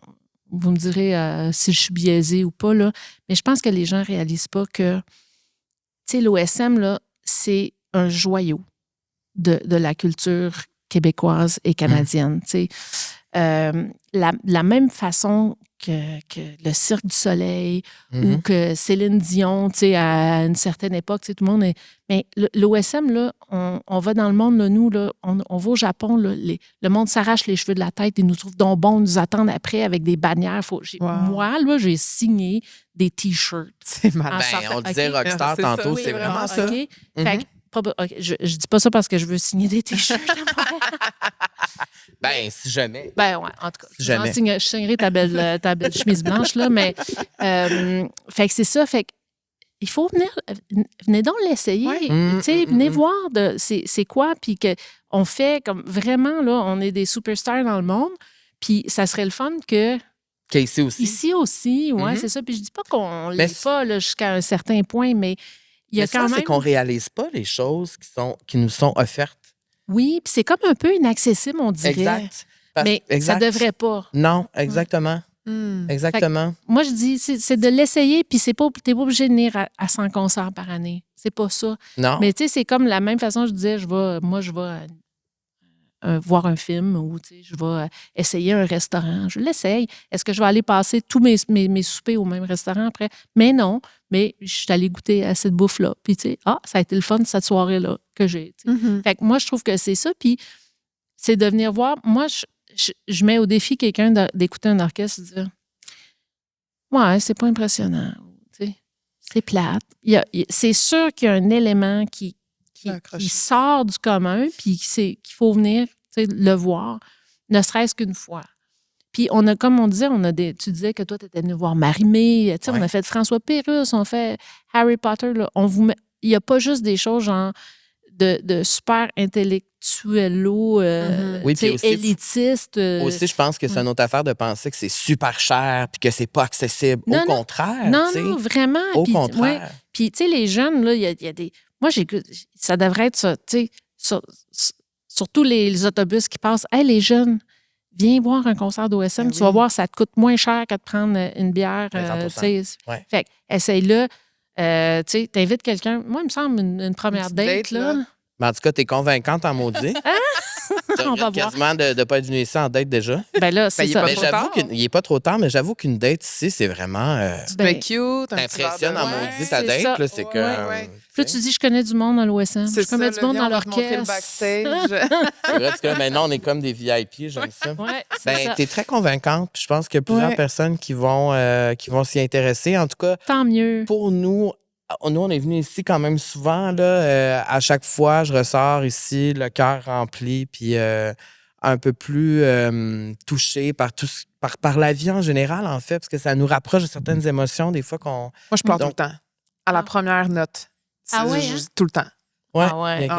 Speaker 3: vous me direz si je suis biaisée ou pas, là, mais je pense que les gens ne réalisent pas que, tu sais, l'OSM, là, c'est un joyau de la culture québécoise et canadienne. Tu sais. La même façon que le Cirque du Soleil ou que Céline Dion, tu sais, à une certaine époque, tu sais, tout le monde est... Mais l'OSM, là, on va dans le monde, là, nous, là, on va au Japon, là, le monde s'arrache les cheveux de la tête, ils nous trouvent donc bons, nous attendent après avec des bannières. Moi, là, j'ai signé des T-shirts.
Speaker 2: C'est malade.
Speaker 1: On disait
Speaker 3: OK.
Speaker 1: rockstar
Speaker 2: C'est ça.
Speaker 1: tantôt,
Speaker 2: Oui,
Speaker 1: c'est vraiment ça.
Speaker 3: OK? Fait que, OK, je dis pas ça parce que je veux signer des T-shirts.
Speaker 1: Ben, si jamais.
Speaker 3: Ben ouais, en tout cas.
Speaker 1: Si jamais.
Speaker 3: Je signerai ta belle chemise blanche, là, mais fait que c'est ça. Fait que il faut venez donc l'essayer.
Speaker 2: Ouais.
Speaker 3: Tu sais, venez voir c'est quoi, puis qu'on fait comme vraiment, là, on est des superstars dans le monde, puis ça serait le fun que
Speaker 1: Casey aussi.
Speaker 3: ici aussi, ouais, c'est ça. Puis je dis pas qu'on l'est pas là, jusqu'à un certain point, mais il y a
Speaker 1: Mais
Speaker 3: quand
Speaker 1: ça, c'est
Speaker 3: même...
Speaker 1: qu'on réalise pas les choses qui nous sont offertes.
Speaker 3: Oui, puis c'est comme un peu inaccessible, on dirait.
Speaker 1: Exact.
Speaker 3: Mais ça devrait pas.
Speaker 1: Non, exactement. Exactement.
Speaker 3: Moi, je dis, c'est de l'essayer, puis t'es pas obligé de venir à 100 concerts par année. C'est pas ça.
Speaker 1: Non.
Speaker 3: Mais tu sais, c'est comme la même façon, je disais, je vais voir un film ou je vais essayer un restaurant. Je l'essaye. Est-ce que je vais aller passer tous mes soupers au même restaurant après? Mais non. Mais je suis allée goûter à cette bouffe-là. Puis, tu sais, ça a été le fun cette soirée-là que j'ai. Fait que moi, je trouve que c'est ça. Puis, c'est de venir voir. Moi, je mets au défi quelqu'un d'écouter un orchestre et de dire ouais, c'est pas impressionnant. C'est plate. C'est sûr qu'il y a un élément qui sort du commun, puis qu'il faut venir le voir, ne serait-ce qu'une fois. Puis, comme on disait, tu disais que toi, tu étais venu voir Marie-Mé. On a fait François Pérusse, on fait Harry Potter. Là, il n'y a pas juste des choses genre de super intellectuello, élitiste.
Speaker 1: Aussi, je pense que c'est une autre affaire de penser que c'est super cher puis que c'est pas accessible.
Speaker 3: Non,
Speaker 1: Au contraire.
Speaker 3: Non, vraiment.
Speaker 1: Au contraire.
Speaker 3: Puis, tu sais, les jeunes, là, il y a des... Moi, ça devrait être ça, tu sais, surtout les autobus qui passent. Hey, les jeunes, viens voir un concert d'OSM, tu vas voir, ça te coûte moins cher que de prendre une bière. Fait que, essaye-le. Tu sais, t'invites quelqu'un. Moi, il me semble une première date, là.
Speaker 1: Mais en tout cas, t'es convaincante en maudit.
Speaker 3: On va voir.
Speaker 1: Quasiment de ne pas être venu ici en date déjà.
Speaker 3: Ben là, c'est ça.
Speaker 1: Mais j'avoue qu'il n'est pas trop tard, mais j'avoue qu'une date ici, c'est vraiment...
Speaker 2: cute.
Speaker 1: T'impressionnes en maudit ta date. Là, c'est que...
Speaker 3: Puis là, tu dis, je connais du monde dans l'OSM. Je connais du monde dans l'orchestre.
Speaker 1: C'est vrai, parce que maintenant, on est comme des VIP, j'aime ça. T'es très convaincante. Puis je pense qu'il y a plusieurs personnes qui vont s'y intéresser. En tout cas,
Speaker 3: tant mieux.
Speaker 1: Pour nous, on est venus ici quand même souvent. Là, à chaque fois, je ressors ici, le cœur rempli, puis un peu plus touché par la vie en général, en fait, parce que ça nous rapproche de certaines émotions, des fois qu'on...
Speaker 2: Moi, je pleure tout le temps. À la première note. Tout le temps.
Speaker 1: Ouais,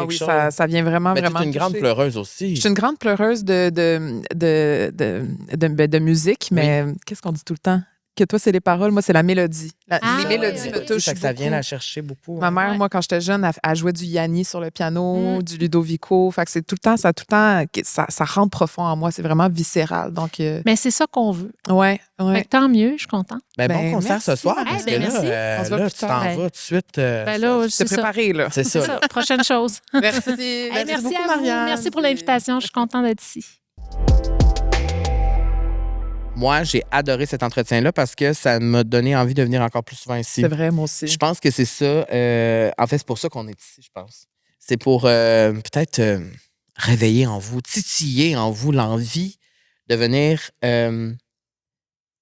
Speaker 2: oui, ça vient vraiment,
Speaker 1: mais
Speaker 2: vraiment.
Speaker 1: tu es une grande pleureuse aussi.
Speaker 2: Je suis une grande pleureuse de musique, mais qu'est-ce qu'on dit tout le temps? Que toi, c'est les paroles, moi, c'est la mélodie. Les mélodies me touchent beaucoup.
Speaker 1: Ça vient la chercher beaucoup.
Speaker 2: Ma mère, moi, quand j'étais jeune, elle jouait du Yanni sur le piano, du Ludovico. Fait que c'est tout le temps, ça rentre profond en moi. C'est vraiment viscéral. Donc,
Speaker 3: mais c'est ça qu'on veut.
Speaker 2: Ouais.
Speaker 3: Fait que tant mieux, je suis contente.
Speaker 1: Bon concert ce soir, parce que
Speaker 3: merci.
Speaker 1: là, tu t'en vas tout de suite.
Speaker 3: Là,
Speaker 2: c'est préparé, là.
Speaker 1: C'est ça.
Speaker 3: Prochaine chose.
Speaker 2: Merci.
Speaker 3: Merci
Speaker 2: beaucoup,
Speaker 3: à vous. Merci pour l'invitation. Je suis contente d'être ici.
Speaker 1: Moi, j'ai adoré cet entretien-là parce que ça m'a donné envie de venir encore plus souvent ici.
Speaker 2: C'est vrai, moi aussi.
Speaker 1: Je pense que c'est ça. En fait, c'est pour ça qu'on est ici, je pense. C'est pour peut-être réveiller en vous, titiller en vous l'envie de venir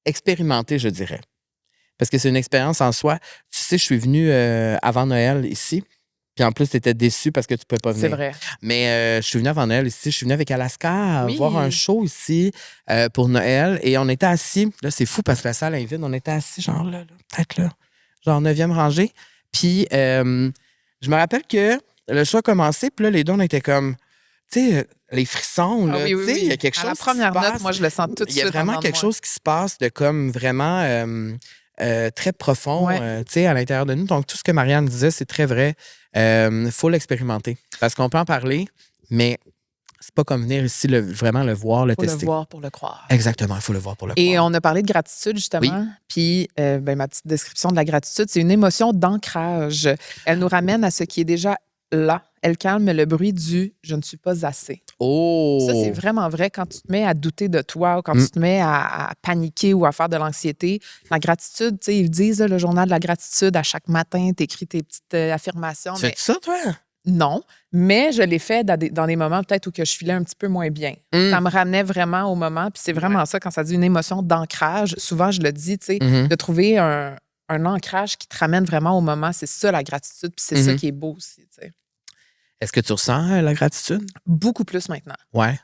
Speaker 1: expérimenter, je dirais. Parce que c'est une expérience en soi. Tu sais, je suis venue avant Noël ici. Puis en plus, tu étais déçu parce que tu ne pouvais pas venir.
Speaker 2: C'est vrai.
Speaker 1: Mais je suis venue avant Noël ici. Je suis venue avec Alaska voir un show ici pour Noël. Et on était assis. Là, c'est fou parce que la salle est vide. On était assis, genre là, peut-être là, genre 9e rangée. Puis je me rappelle que le show a commencé. Puis là, les deux, on était comme, tu sais, les frissons. Là,
Speaker 2: oui.
Speaker 1: Il y a quelque chose.
Speaker 2: À la première note, moi, je le sens tout de suite.
Speaker 1: Il y a vraiment quelque chose qui se passe de comme vraiment très profond tu sais, à l'intérieur de nous. Donc, tout ce que Marianne disait, c'est très vrai. Faut l'expérimenter. Parce qu'on peut en parler, mais c'est pas comme venir ici vraiment le voir, le tester.
Speaker 2: Il faut le voir pour le croire.
Speaker 1: Exactement, il faut le voir pour le croire.
Speaker 2: Et on a parlé de gratitude, justement.
Speaker 1: Oui.
Speaker 2: Puis, ma petite description de la gratitude, c'est une émotion d'ancrage. Elle nous ramène à ce qui est déjà là. Elle calme le bruit du « je ne suis pas assez ».
Speaker 1: Oh!
Speaker 2: Ça, c'est vraiment vrai. Quand tu te mets à douter de toi ou quand tu te mets à paniquer ou à faire de l'anxiété, la gratitude, tu sais, ils disent le journal de la gratitude, à chaque matin, tu écris tes petites affirmations.
Speaker 1: Tu fais ça, toi?
Speaker 2: Non, mais je l'ai fait dans des moments peut-être où que je filais un petit peu moins bien. Ça me ramenait vraiment au moment. Puis c'est vraiment ça, quand ça dit une émotion d'ancrage, souvent je le dis, tu sais, de trouver un ancrage qui te ramène vraiment au moment. C'est ça, la gratitude. Puis c'est ça qui est beau aussi, tu sais.
Speaker 1: Est-ce que tu ressens la gratitude?
Speaker 2: Beaucoup plus maintenant.
Speaker 1: Ouais.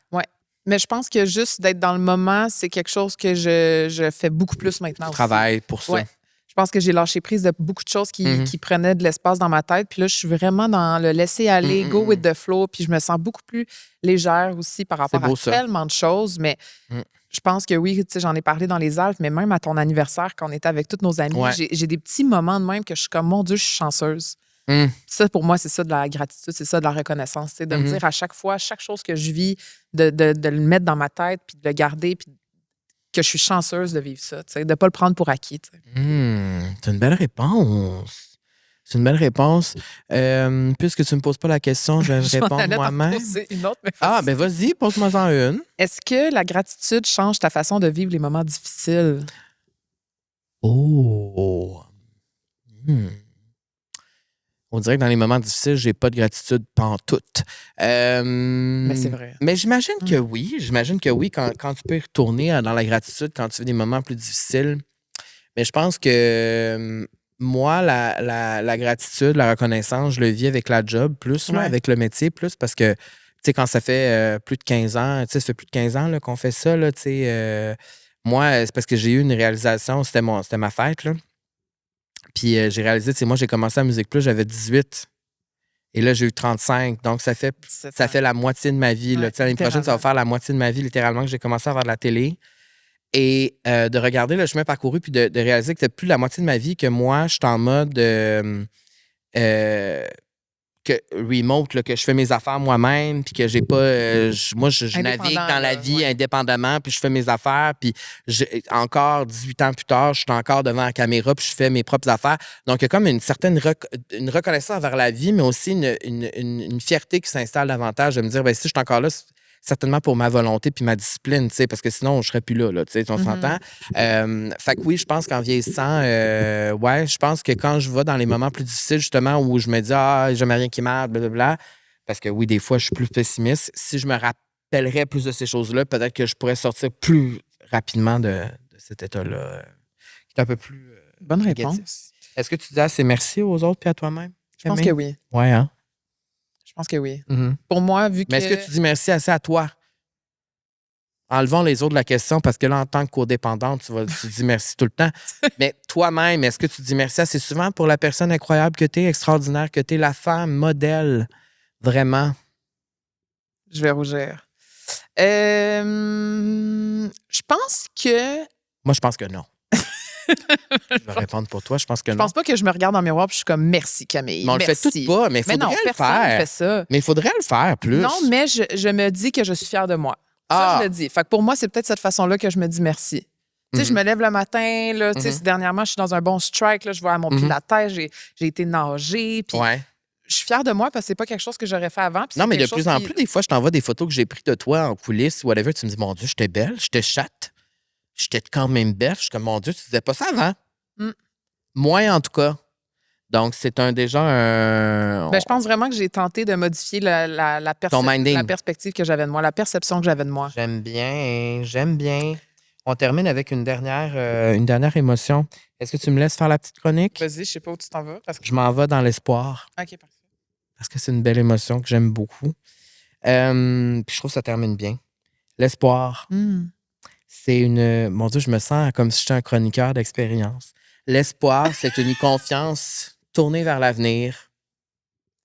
Speaker 2: Mais je pense que juste d'être dans le moment, c'est quelque chose que je fais beaucoup plus maintenant.
Speaker 1: Tu travailles pour ça.
Speaker 2: Ouais. Je pense que j'ai lâché prise de beaucoup de choses qui prenaient de l'espace dans ma tête. Puis là, je suis vraiment dans le laisser aller, go with the flow. Puis je me sens beaucoup plus légère aussi par rapport à tellement de choses. Mais je pense que oui, tu sais, j'en ai parlé dans les Alpes, mais même à ton anniversaire, quand on était avec tous nos amis, j'ai des petits moments de même que je suis comme, mon Dieu, je suis chanceuse. Ça, pour moi, c'est ça de la gratitude, c'est ça de la reconnaissance. De me dire à chaque fois, chaque chose que je vis, de le mettre dans ma tête, puis de le garder, puis que je suis chanceuse de vivre ça, de ne pas le prendre pour acquis.
Speaker 1: C'est une belle réponse. C'est une belle réponse. Puisque tu ne me poses pas la question, je vais répondre moi-même. Ben vas-y, pose-moi-en une.
Speaker 2: Est-ce que la gratitude change ta façon de vivre les moments difficiles?
Speaker 1: Oh! On dirait que dans les moments difficiles, j'ai pas de gratitude pantoute.
Speaker 2: Mais c'est vrai.
Speaker 1: Mais j'imagine que oui. J'imagine que oui, quand tu peux y retourner dans la gratitude, quand tu vis des moments plus difficiles. Mais je pense que moi, la gratitude, la reconnaissance, je le vis avec la job plus, avec le métier plus, parce que sais, quand ça fait plus de 15 ans, tu sais, ça fait plus de 15 ans là, qu'on fait ça, là, tu sais. Moi, c'est parce que j'ai eu une réalisation, c'était ma fête, là. Puis j'ai réalisé, tu sais, moi, j'ai commencé à Musique Plus, j'avais 18. Et là, j'ai eu 35. Donc, ça fait la moitié de ma vie. Là. L'année prochaine, ça va faire la moitié de ma vie, littéralement, que j'ai commencé à faire de la télé. Et de regarder le chemin parcouru puis de réaliser que c'est plus la moitié de ma vie que moi, je suis en mode remote, là, que je fais mes affaires moi-même, puis que j'ai pas. Moi, je navigue dans la vie indépendamment, puis je fais mes affaires, puis encore 18 ans plus tard, je suis encore devant la caméra, puis je fais mes propres affaires. Donc, il y a comme une certaine une reconnaissance envers la vie, mais aussi une fierté qui s'installe davantage de me dire, ben si je suis encore là, certainement pour ma volonté puis ma discipline, tu sais, parce que sinon, je serais plus là, tu sais, on s'entend. Fait que oui, je pense qu'en vieillissant, je pense que quand je vais dans les moments plus difficiles, justement, où je me dis, jamais rien qui marche, blablabla, parce que oui, des fois, je suis plus pessimiste. Si je me rappellerais plus de ces choses-là, peut-être que je pourrais sortir plus rapidement de cet état-là, qui est un peu plus.
Speaker 2: Bonne
Speaker 1: négatif.
Speaker 2: réponse.
Speaker 1: Est-ce que tu dis assez merci aux autres puis à toi-même?
Speaker 2: Je pense que oui.
Speaker 1: Ouais, hein?
Speaker 2: Je pense que oui.
Speaker 1: Mm-hmm.
Speaker 2: Pour moi, vu que.
Speaker 1: Mais est-ce que tu dis merci assez à toi? Enlevons les autres de la question, parce que là, en tant que codépendante, tu dis merci tout le temps. Mais toi-même, est-ce que tu dis merci assez souvent pour la personne incroyable que tu es, extraordinaire que tu es, la femme modèle, vraiment?
Speaker 2: Je vais rougir. Je pense que.
Speaker 1: Moi, je pense que non. Je vais répondre pour toi. Je pense que non.
Speaker 2: Je pense pas que je me regarde dans le miroir et je suis comme merci Camille.
Speaker 1: Mais on
Speaker 2: merci.
Speaker 1: le fait tout pas, mais il faudrait le faire.
Speaker 2: Fait ça.
Speaker 1: Mais il faudrait le faire plus.
Speaker 2: Non, mais je me dis que je suis fière de moi. Ça, je le dis. Fait que pour moi, c'est peut-être cette façon-là que je me dis merci. Tu sais, je me lève le matin, là, tu sais, dernièrement, je suis dans un bon strike, là, je vais à mon pilates, j'ai été nager, puis je suis fière de moi parce que c'est pas quelque chose que j'aurais fait avant.
Speaker 1: Non, mais de plus en plus, des fois, je t'envoie des photos que j'ai prises de toi en coulisses ou whatever, tu me dis, mon Dieu, j'étais belle, j'étais chatte, j'étais quand même belle. Je suis comme, mon Dieu, tu disais pas ça avant. Moi, en tout cas. Donc, c'est déjà un...
Speaker 2: je pense vraiment que j'ai tenté de modifier la perspective que j'avais de moi, la perception que j'avais de moi.
Speaker 1: J'aime bien. On termine avec une dernière émotion. Est-ce que tu me laisses faire la petite chronique?
Speaker 2: Vas-y, je sais pas où tu t'en vas. Parce que...
Speaker 1: Je m'en vais dans l'espoir.
Speaker 2: OK, parfait.
Speaker 1: Parce que c'est une belle émotion que j'aime beaucoup. Puis je trouve que ça termine bien. L'espoir. C'est une... Mon Dieu, je me sens comme si j'étais un chroniqueur d'expérience. L'espoir, c'est une confiance tournée vers l'avenir.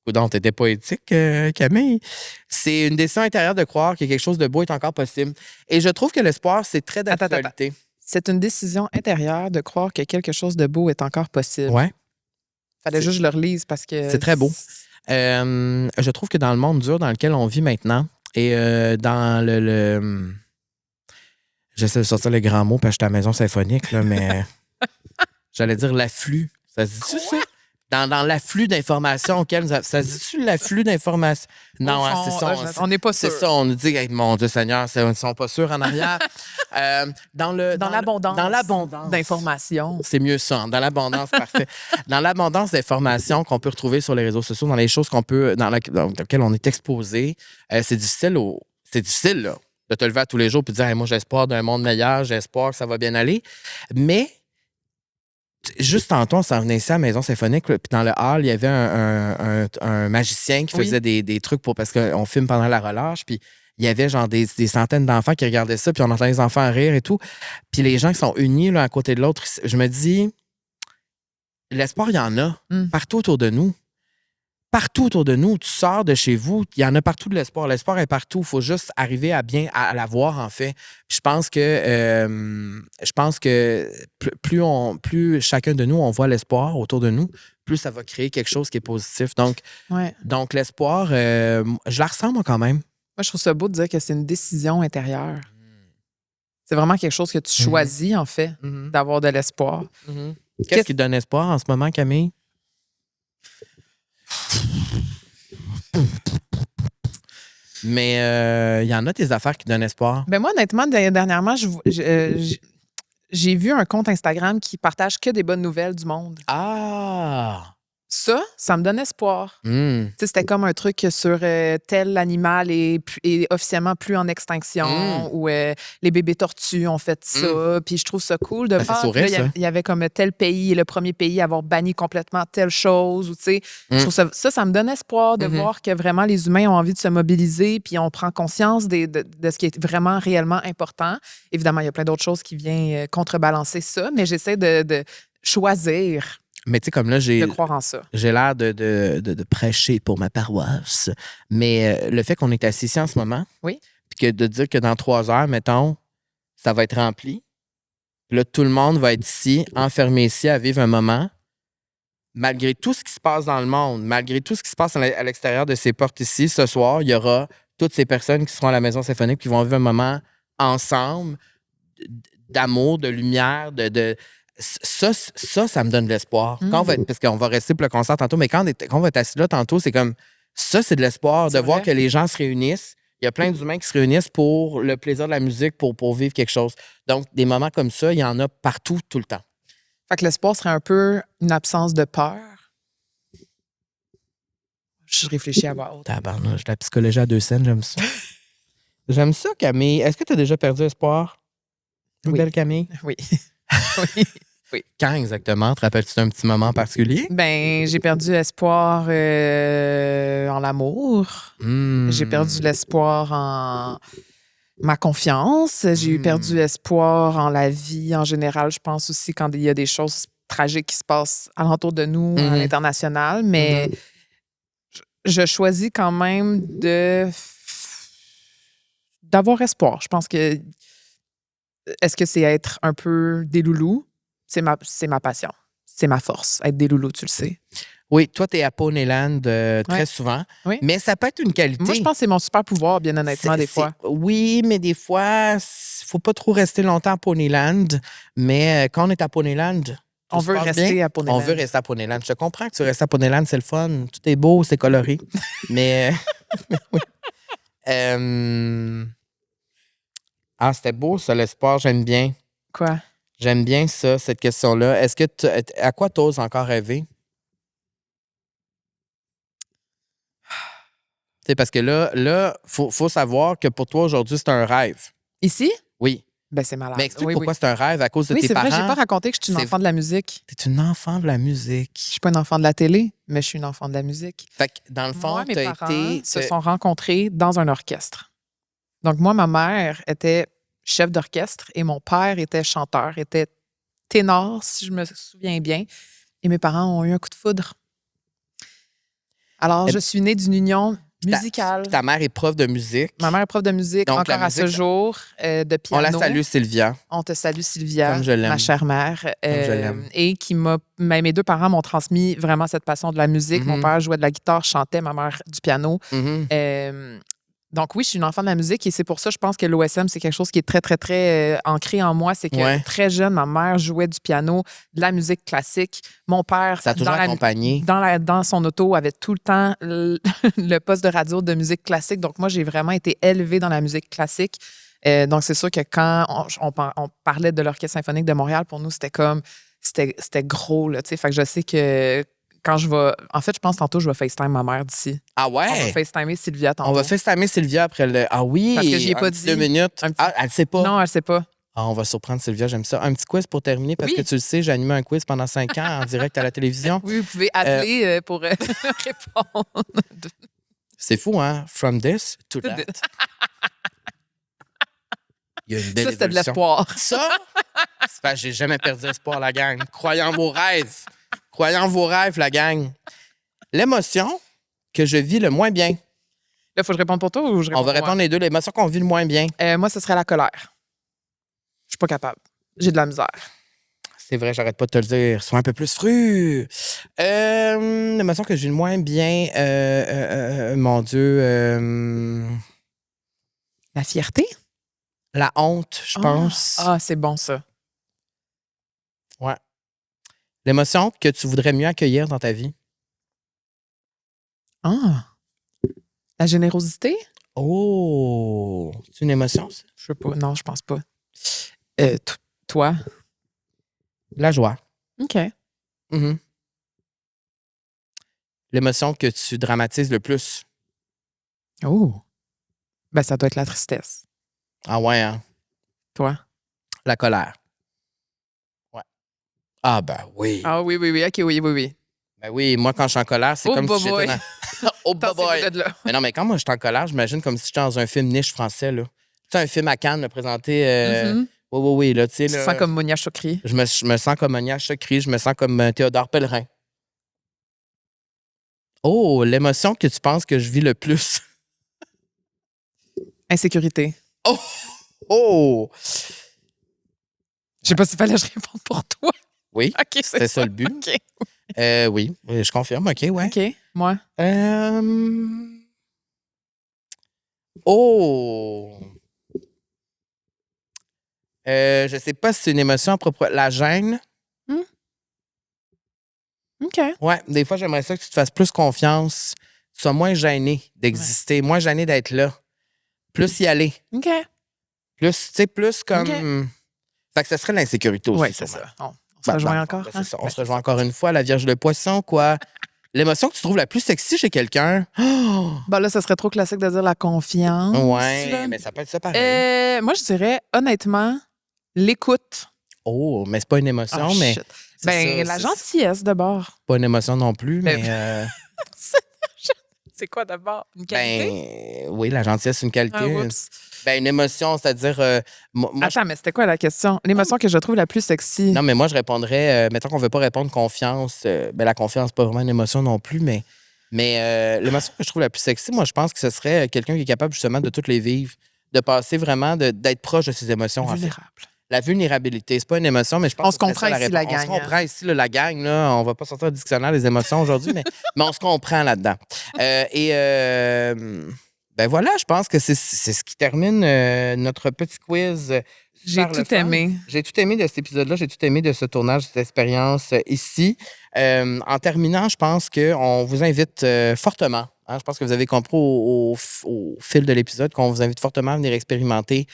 Speaker 1: Donc, t'étais poétique, Camille. C'est une décision intérieure de croire que quelque chose de beau est encore possible. Et je trouve que l'espoir, c'est très d'actualité.
Speaker 2: C'est une décision intérieure de croire que quelque chose de beau est encore possible.
Speaker 1: Ouais.
Speaker 2: Fallait juste que je le relise parce que...
Speaker 1: C'est très beau. Je trouve que dans le monde dur dans lequel on vit maintenant et dans le... J'essaie de sortir les grands mots parce que je suis à la maison symphonique, là, mais... J'allais dire l'afflux. Ça se dit-tu, ça? Dans l'afflux d'informations auquel nous avons... Ça se dit-tu l'afflux d'informations? Non, c'est ça.
Speaker 2: On n'est pas sûr.
Speaker 1: C'est ça, on nous dit, hey, mon Dieu Seigneur, ils ne sont pas sûrs en arrière. Dans
Speaker 2: l'abondance.
Speaker 1: Dans l'abondance.
Speaker 2: D'informations.
Speaker 1: C'est mieux ça. Dans l'abondance, parfait. Dans l'abondance d'informations qu'on peut retrouver sur les réseaux sociaux, dans les choses dans lesquelles on est exposé, c'est difficile, là, de te lever à tous les jours et de dire, hey, moi, j'ai espoir d'un monde meilleur, j'ai espoir que ça va bien aller. Mais juste tantôt, on s'en venait ici à la Maison Symphonique, puis dans le hall, il y avait un magicien qui faisait des trucs parce qu'on filme pendant la relâche, puis il y avait genre des centaines d'enfants qui regardaient ça, puis on entendait les enfants rire et tout. Puis les gens qui sont unis l'un à côté de l'autre, je me dis, l'espoir, il y en a partout autour de nous. Partout autour de nous, tu sors de chez vous, il y en a partout de l'espoir. L'espoir est partout. Il faut juste arriver à la voir, en fait. Puis je pense que plus chacun de nous, on voit l'espoir autour de nous, plus ça va créer quelque chose qui est positif. Donc l'espoir, je la ressens, moi, quand même.
Speaker 2: Moi, je trouve ça beau de dire que c'est une décision intérieure. C'est vraiment quelque chose que tu choisis, en fait, d'avoir de l'espoir.
Speaker 1: Qu'est-ce qui te donne espoir en ce moment, Camille? Mais il y en a des affaires qui donnent espoir.
Speaker 2: Ben moi, honnêtement, dernièrement, j'ai vu un compte Instagram qui partage que des bonnes nouvelles du monde.
Speaker 1: Ah!
Speaker 2: Ça me donne espoir. Tu sais, c'était comme un truc sur tel animal est officiellement plus en extinction ou les bébés tortues ont fait ça. Puis je trouve ça cool de
Speaker 1: Ça fait sourire,
Speaker 2: puis là,
Speaker 1: ça.
Speaker 2: il y avait comme tel pays, le premier pays à avoir banni complètement telle chose. Ou, tu sais, je trouve ça me donne espoir de voir que vraiment les humains ont envie de se mobiliser puis on prend conscience de ce qui est vraiment réellement important. Évidemment, il y a plein d'autres choses qui viennent contrebalancer ça, mais j'essaie de choisir
Speaker 1: Mais tu sais, comme là,
Speaker 2: de croire en ça.
Speaker 1: j'ai l'air de prêcher pour ma paroisse. Mais le fait qu'on est assis ici en ce moment,
Speaker 2: Oui.
Speaker 1: puis que de dire que dans 3 heures, mettons, ça va être rempli. Puis là, tout le monde va être ici, enfermé ici, à vivre un moment. Malgré tout ce qui se passe dans le monde, malgré tout ce qui se passe à l'extérieur de ces portes ici, ce soir, il y aura toutes ces personnes qui seront à la Maison symphonique qui vont vivre un moment ensemble d'amour, de lumière, ça me donne de l'espoir. Parce qu'on va rester pour le concert tantôt, mais quand on va être assis là tantôt, c'est comme ça, c'est de l'espoir de voir que les gens se réunissent. Il y a plein d'humains qui se réunissent pour le plaisir de la musique, pour vivre quelque chose. Donc, des moments comme ça, il y en a partout, tout le temps.
Speaker 2: Fait que l'espoir serait un peu une absence de peur. Je réfléchis à voix haute.
Speaker 1: Tabarnouche, la psychologie à 2 scènes, j'aime ça. J'aime ça, Camille. Est-ce que tu as déjà perdu espoir? Une
Speaker 2: Oui.
Speaker 1: belle Camille?
Speaker 2: Oui. Oui.
Speaker 1: Quand exactement? Te rappelles-tu d'un petit moment particulier?
Speaker 2: Ben, j'ai perdu espoir en l'amour. J'ai perdu l'espoir en ma confiance. J'ai perdu espoir en la vie en général. Je pense aussi quand il y a des choses tragiques qui se passent alentour de nous à l'international. Mais je choisis quand même d'avoir espoir. Je pense que est-ce que c'est être un peu des loulous? C'est ma passion. C'est ma force, être des loulous, tu le sais.
Speaker 1: Oui, toi, tu es à Ponyland très souvent.
Speaker 2: Oui.
Speaker 1: Mais ça peut être une qualité.
Speaker 2: Moi, je pense que c'est mon super pouvoir, bien honnêtement, des fois.
Speaker 1: Oui, mais des fois, faut pas trop rester longtemps à Ponyland. Mais quand on est à Ponyland,
Speaker 2: On veut rester à Ponyland.
Speaker 1: On veut rester à Ponyland. Je te comprends que tu restes à Ponyland, c'est le fun. Tout est beau, c'est coloré. Mais oui. Ah, c'était beau, ça, l'espoir. J'aime bien.
Speaker 2: Quoi?
Speaker 1: J'aime bien ça, cette question-là. Est-ce que à quoi t'oses encore rêver? C'est parce que là, faut savoir que pour toi, aujourd'hui, c'est un rêve.
Speaker 2: Ici?
Speaker 1: Oui.
Speaker 2: Ben, c'est malade.
Speaker 1: Mais explique pourquoi c'est un rêve à cause de tes
Speaker 2: c'est
Speaker 1: parents.
Speaker 2: vrai, j'ai pas raconté que je suis une enfant de la musique.
Speaker 1: T'es une enfant de la musique.
Speaker 2: Je suis pas une enfant de la télé, mais je suis une enfant de la musique.
Speaker 1: Fait que dans le fond,
Speaker 2: moi, mes parents se sont rencontrés dans un orchestre. Donc, moi, ma mère était chef d'orchestre et mon père était chanteur, était ténor, si je me souviens bien. Et mes parents ont eu un coup de foudre. Alors, je suis née d'une union musicale.
Speaker 1: Ta mère est prof de musique.
Speaker 2: Ma mère est prof de musique, donc, encore à ce jour, de piano.
Speaker 1: On la salue, Sylvia.
Speaker 2: On te salue, Sylvia,
Speaker 1: comme je l'aime.
Speaker 2: ma chère mère.
Speaker 1: Comme je l'aime.
Speaker 2: Et qui mes 2 parents m'ont transmis vraiment cette passion de la musique. Mon père jouait de la guitare, chantait, ma mère du piano. Donc oui, je suis une enfant de la musique et c'est pour ça, je pense que l'OSM, c'est quelque chose qui est très, très, très ancré en moi. C'est que très jeune, ma mère jouait du piano, de la musique classique. Mon père,
Speaker 1: ça a toujours accompagné.
Speaker 2: Dans son auto, avait tout le temps le poste de radio de musique classique. Donc moi, j'ai vraiment été élevée dans la musique classique. Donc c'est sûr que quand on parlait de l'Orchestre symphonique de Montréal, pour nous, c'était gros, là, tu sais. Fait que je sais que quand je vais... En fait, je pense tantôt, je vais FaceTime ma mère d'ici.
Speaker 1: Ah ouais?
Speaker 2: On va FaceTimer Sylvia tantôt.
Speaker 1: On va FaceTimer Sylvia après le... Ah oui!
Speaker 2: Parce que j'y ai pas dit.
Speaker 1: 2 minutes. Ah, elle sait pas?
Speaker 2: Non, elle sait pas.
Speaker 1: Ah, on va surprendre Sylvia, j'aime ça. Un petit quiz pour terminer, parce que tu le sais, j'ai animé un quiz pendant 5 ans en direct à la télévision.
Speaker 2: Oui, vous pouvez appeler pour répondre.
Speaker 1: C'est fou, hein? From this to that. Il y a une belle
Speaker 2: ça, c'était de
Speaker 1: évolution.
Speaker 2: l'espoir.
Speaker 1: Ça, c'est parce que j'ai jamais perdu espoir, la gang. Croyez en vos rêves. Croyez en vos rêves, la gang. L'émotion que je vis le moins bien.
Speaker 2: Là, il faut que je réponde pour toi ou je réponds
Speaker 1: On va répondre les deux. L'émotion qu'on vit le moins bien.
Speaker 2: Moi, ce serait la colère. Je suis pas capable. J'ai de la misère.
Speaker 1: C'est vrai, j'arrête pas de te le dire. Sois un peu plus fru. L'émotion que je vis le moins bien, mon Dieu.
Speaker 2: La fierté?
Speaker 1: La honte, je pense.
Speaker 2: Ah, c'est bon, ça.
Speaker 1: Ouais. L'émotion que tu voudrais mieux accueillir dans ta vie.
Speaker 2: Ah. La générosité?
Speaker 1: Oh! C'est une émotion, ça?
Speaker 2: Je sais pas. Non, je pense pas. Toi?
Speaker 1: La joie.
Speaker 2: OK.
Speaker 1: Mm-hmm. l'émotion que tu dramatises le plus?
Speaker 2: Oh! Ben, ça doit être la tristesse.
Speaker 1: Ah ouais, hein?
Speaker 2: Toi?
Speaker 1: La colère. Ouais. Ah ben oui.
Speaker 2: Ah oui. OK, oui.
Speaker 1: Ben oui, moi, quand je suis en colère, c'est
Speaker 2: Oh,
Speaker 1: comme si
Speaker 2: boy.
Speaker 1: j'étais dans... Oh, boy.
Speaker 2: Tassez-vous de là.
Speaker 1: Mais non, mais quand moi, je suis en colère, j'imagine comme si j'étais dans un film niche français, là. Tu sais, un film à Cannes, présenté...
Speaker 2: Mhm.
Speaker 1: Oui, là, tu sais,
Speaker 2: Tu te
Speaker 1: là...
Speaker 2: sens comme Monia Chokri.
Speaker 1: Je me sens comme Monia Chokri, je me sens comme Théodore Pellerin. Oh, l'émotion que tu penses que je vis le plus.
Speaker 2: Insécurité.
Speaker 1: Oh! Oh!
Speaker 2: Je sais pas s'il fallait que je réponde pour toi.
Speaker 1: Oui,
Speaker 2: OK,
Speaker 1: c'était ça le but.
Speaker 2: OK.
Speaker 1: Oui, je confirme. OK, ouais.
Speaker 2: OK, moi.
Speaker 1: Oh! Je sais pas si c'est une émotion à propos. La gêne.
Speaker 2: OK.
Speaker 1: Ouais, des fois, j'aimerais ça que tu te fasses plus confiance. Que tu sois moins gêné d'exister, moins gêné d'être là. Plus y aller.
Speaker 2: OK.
Speaker 1: Plus, tu sais, plus comme.
Speaker 2: OK.
Speaker 1: Fait que ce serait l'insécurité aussi.
Speaker 2: Oui, c'est
Speaker 1: sûrement.
Speaker 2: ça. On se rejoint encore.
Speaker 1: Ben, c'est ça. On
Speaker 2: Ben,
Speaker 1: se rejoint encore une fois. La Vierge de Poisson, quoi. L'émotion que tu trouves la plus sexy chez quelqu'un. Oh!
Speaker 2: Ben là, ça serait trop classique de dire la confiance.
Speaker 1: Ouais,
Speaker 2: là.
Speaker 1: mais ça peut être ça pareil.
Speaker 2: Moi, je dirais, honnêtement, l'écoute.
Speaker 1: Oh, mais c'est pas une émotion,
Speaker 2: Oh,
Speaker 1: mais.
Speaker 2: shit.
Speaker 1: c'est
Speaker 2: Ben,
Speaker 1: ça,
Speaker 2: la
Speaker 1: c'est
Speaker 2: gentillesse d'abord.
Speaker 1: pas une émotion non plus,
Speaker 2: Mais-
Speaker 1: mais.
Speaker 2: C'est quoi d'abord? Une qualité?
Speaker 1: Oui, la gentillesse, c'est une qualité.
Speaker 2: Ah, oups.
Speaker 1: Ben, une émotion, c'est-à-dire. Moi,
Speaker 2: Attends, mais c'était quoi la question? L'émotion que je trouve la plus sexy.
Speaker 1: non, mais moi, je répondrais. Mettons qu'on veut pas répondre confiance. Ben, la confiance, c'est pas vraiment une émotion non plus, mais l'émotion que je trouve la plus sexy, moi, je pense que ce serait quelqu'un qui est capable justement de toutes les vivre, de passer vraiment, d'être proche de ses émotions. En fait.
Speaker 2: Vulnérable.
Speaker 1: La vulnérabilité, c'est pas une émotion, mais je pense
Speaker 2: On
Speaker 1: que
Speaker 2: se comprend
Speaker 1: c'est ça,
Speaker 2: ici, la
Speaker 1: réponse.
Speaker 2: gang,
Speaker 1: On se comprend ici, là, la gang. Là, on va pas sortir le dictionnaire des émotions aujourd'hui, mais on se comprend là-dedans. Ben voilà, je pense que c'est ce qui termine notre petit quiz.
Speaker 2: J'ai
Speaker 1: Super le
Speaker 2: tout
Speaker 1: fun.
Speaker 2: aimé.
Speaker 1: J'ai tout aimé de cet épisode-là. J'ai tout aimé de ce tournage, de cette expérience ici. En terminant, je pense qu'on vous invite fortement. Hein, je pense que vous avez compris au fil de l'épisode qu'on vous invite fortement à venir expérimenter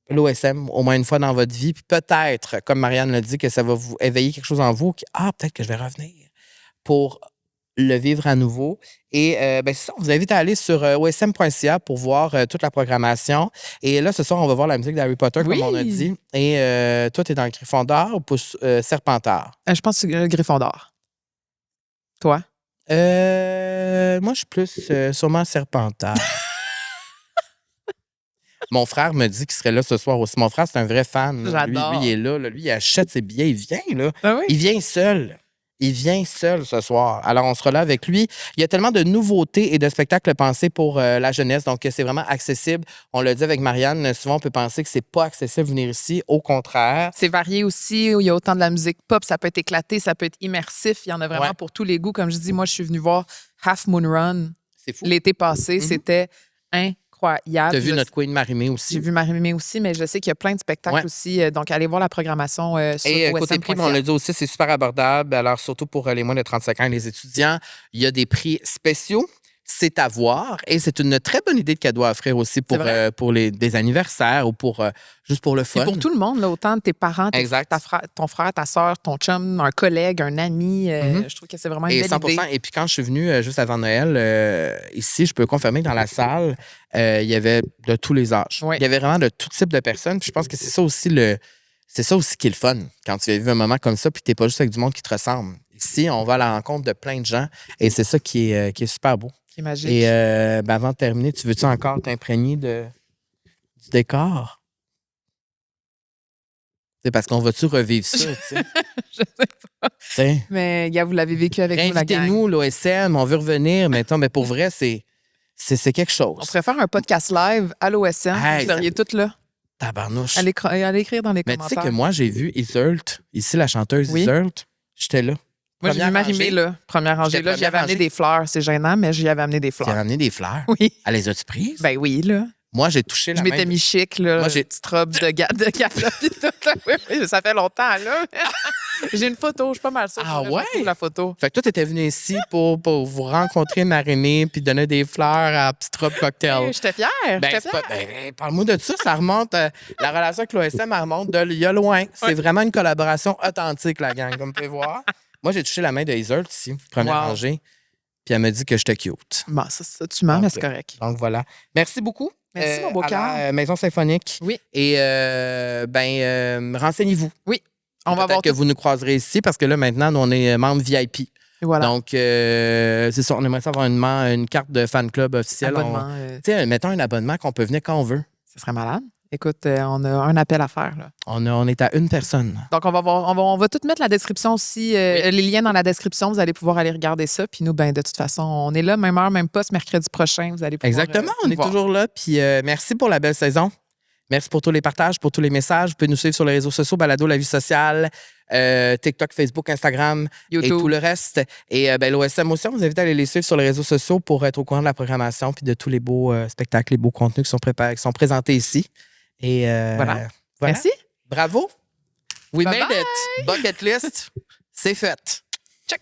Speaker 1: l'OSM au moins une fois dans votre vie. Puis peut-être, comme Marianne l'a dit, que ça va vous éveiller quelque chose en vous. Peut-être que je vais revenir pour le vivre à nouveau. Et ben, c'est ça, on vous invite à aller sur osm.ca pour voir toute la programmation. Et là, ce soir, on va voir la musique d'Harry Potter,
Speaker 2: Oui.
Speaker 1: comme on a dit. Et toi, tu es dans le Gryffondor ou plus Serpentard?
Speaker 2: Je pense que c'est le Gryffondor. Toi?
Speaker 1: Moi, je suis plus sûrement Serpentard. Mon frère me dit qu'il serait là ce soir aussi. Mon frère, c'est un vrai fan. Là. Lui,
Speaker 2: J'adore.
Speaker 1: il est là, là. Lui, il achète ses billets. Il vient, là.
Speaker 2: Ah oui?
Speaker 1: Il vient seul. Il vient seul ce soir. Alors, on sera là avec lui. Il y a tellement de nouveautés et de spectacles pensés pour la jeunesse. Donc, c'est vraiment accessible. On l'a dit avec Marianne, souvent, on peut penser que c'est pas accessible de venir ici. Au contraire.
Speaker 2: C'est varié aussi. Il y a autant de la musique pop. Ça peut être éclaté, ça peut être immersif. Il y en a vraiment
Speaker 1: Ouais.
Speaker 2: pour tous les goûts. Comme je dis, moi, je suis venue voir Half Moon Run
Speaker 1: C'est fou.
Speaker 2: l'été passé.
Speaker 1: Mhm.
Speaker 2: C'était incroyable.
Speaker 1: Tu as vu
Speaker 2: Je-
Speaker 1: notre Queen Marie-Mé aussi.
Speaker 2: J'ai vu Marie-Mé aussi, mais je sais qu'il y a plein de spectacles
Speaker 1: Ouais.
Speaker 2: aussi. Donc, allez voir la programmation sur
Speaker 1: Et côté prix,
Speaker 2: osm.ca.
Speaker 1: on l'a dit aussi, c'est super abordable. Alors, surtout pour les moins de 35 ans et les étudiants, il y a des prix spéciaux. C'est à voir. Et c'est une très bonne idée de cadeau à offrir aussi pour,
Speaker 2: C'est vrai.
Speaker 1: pour des anniversaires ou pour juste pour le fun.
Speaker 2: Et pour tout le monde, là, autant tes parents,
Speaker 1: Exact.
Speaker 2: ton frère, ta soeur, ton chum, un collègue, un ami.
Speaker 1: Mhm.
Speaker 2: Je trouve que c'est vraiment une
Speaker 1: Et
Speaker 2: belle
Speaker 1: 100
Speaker 2: idée.
Speaker 1: Et puis quand je suis venu juste avant Noël, ici, je peux confirmer que dans la salle, il y avait de tous les âges.
Speaker 2: Oui.
Speaker 1: Il y avait vraiment de tout type de personnes. Puis je pense que c'est ça aussi qui est le fun quand tu as vu un moment comme ça, puis tu n'es pas juste avec du monde qui te ressemble. Ici, on va à la rencontre de plein de gens et c'est ça qui est super beau.
Speaker 2: C'est magique.
Speaker 1: Et ben, avant de terminer, tu veux-tu encore t'imprégner du décor? C'est parce qu'on va-tu revivre ça, tu sais?
Speaker 2: Je sais pas.
Speaker 1: Tu sais?
Speaker 2: Mais, gars, vous l'avez vécu avec nous, la gang.
Speaker 1: Invitez-nous, l'OSM, on veut revenir. Mais pour vrai, c'est quelque chose.
Speaker 2: On pourrait faire un podcast live à l'OSM.
Speaker 1: Hey,
Speaker 2: Vous seriez toutes là.
Speaker 1: Tabarnouche.
Speaker 2: Allez écrire dans les
Speaker 1: Mais tu sais
Speaker 2: commentaires.
Speaker 1: que moi, j'ai vu Iseult, ici, la chanteuse
Speaker 2: Oui.
Speaker 1: Iseult. J'étais là.
Speaker 2: Moi, j'ai vu
Speaker 1: Première
Speaker 2: Marie-Mé,
Speaker 1: rangée.
Speaker 2: là. Première rangée,
Speaker 1: J'étais
Speaker 2: là. J'y avais
Speaker 1: première
Speaker 2: amené
Speaker 1: rangée.
Speaker 2: des fleurs. C'est gênant, mais j'y avais amené des
Speaker 1: Tu as
Speaker 2: fleurs.
Speaker 1: ramené des fleurs.
Speaker 2: Oui.
Speaker 1: Elle les a-tu prises?
Speaker 2: Ben oui, là.
Speaker 1: Moi, j'ai touché la
Speaker 2: Je m'étais
Speaker 1: main.
Speaker 2: mis chic, là.
Speaker 1: Moi, j'ai-
Speaker 2: petite robe de gala pis tout. Là. Oui, ça fait longtemps, là. J'ai une photo, je suis pas mal sûre.
Speaker 1: Ah
Speaker 2: Faudrait que je
Speaker 1: ouais?
Speaker 2: retrouve la photo.
Speaker 1: Fait que toi, t'étais venu ici pour vous rencontrer, Marie-Mé, puis donner des fleurs à la petite robe cocktail.
Speaker 2: Hey, J'étais fière.
Speaker 1: Ben,
Speaker 2: J'étais
Speaker 1: c'est pas-
Speaker 2: fière.
Speaker 1: ben, parle-moi de ça. Ça remonte. La relation avec l'OSM, elle remonte de il y a loin. C'est
Speaker 2: Ouais.
Speaker 1: vraiment une collaboration authentique, la gang, comme vous pouvez voir. Moi, j'ai touché la main de Hazel ici, première
Speaker 2: Wow.
Speaker 1: rangée. Puis elle m'a dit que j'étais cute.
Speaker 2: Bon, ça tu mens, mais c'est correct.
Speaker 1: Donc voilà. Merci beaucoup.
Speaker 2: Merci, mon beau
Speaker 1: à
Speaker 2: cœur.
Speaker 1: la Maison Symphonique.
Speaker 2: Oui.
Speaker 1: Et renseignez-vous.
Speaker 2: On va
Speaker 1: Peut-être
Speaker 2: voir
Speaker 1: que vous nous croiserez ici parce que là, maintenant, nous, on est membres VIP.
Speaker 2: Voilà.
Speaker 1: Donc, c'est ça, on aimerait ça avoir une carte de fan club officielle.
Speaker 2: Abonnement,
Speaker 1: Tu sais, mettons un abonnement qu'on peut venir quand on veut.
Speaker 2: ça serait malade. Écoute, on a un appel à faire. Là.
Speaker 1: On est à une personne.
Speaker 2: Donc, on va tout mettre la description aussi, les liens dans la description. Vous allez pouvoir aller regarder ça. Puis nous, ben, de toute façon, on est là, même heure, même poste, mercredi prochain. Vous allez pouvoir.
Speaker 1: Exactement, on est
Speaker 2: voir.
Speaker 1: toujours là. Puis merci pour la belle saison. Merci pour tous les partages, pour tous les messages. Vous pouvez nous suivre sur les réseaux sociaux, Balado La Vie Sociale, TikTok, Facebook, Instagram
Speaker 2: YouTube.
Speaker 1: et tout le reste. Et l'OSM aussi, on vous invite à aller les suivre sur les réseaux sociaux pour être au courant de la programmation puis de tous les beaux spectacles, les beaux contenus qui sont présentés ici. Et
Speaker 2: Voilà.
Speaker 1: voilà.
Speaker 2: Merci.
Speaker 1: Bravo. We
Speaker 2: Bye
Speaker 1: made it. Bucket list, c'est fait.
Speaker 2: Check.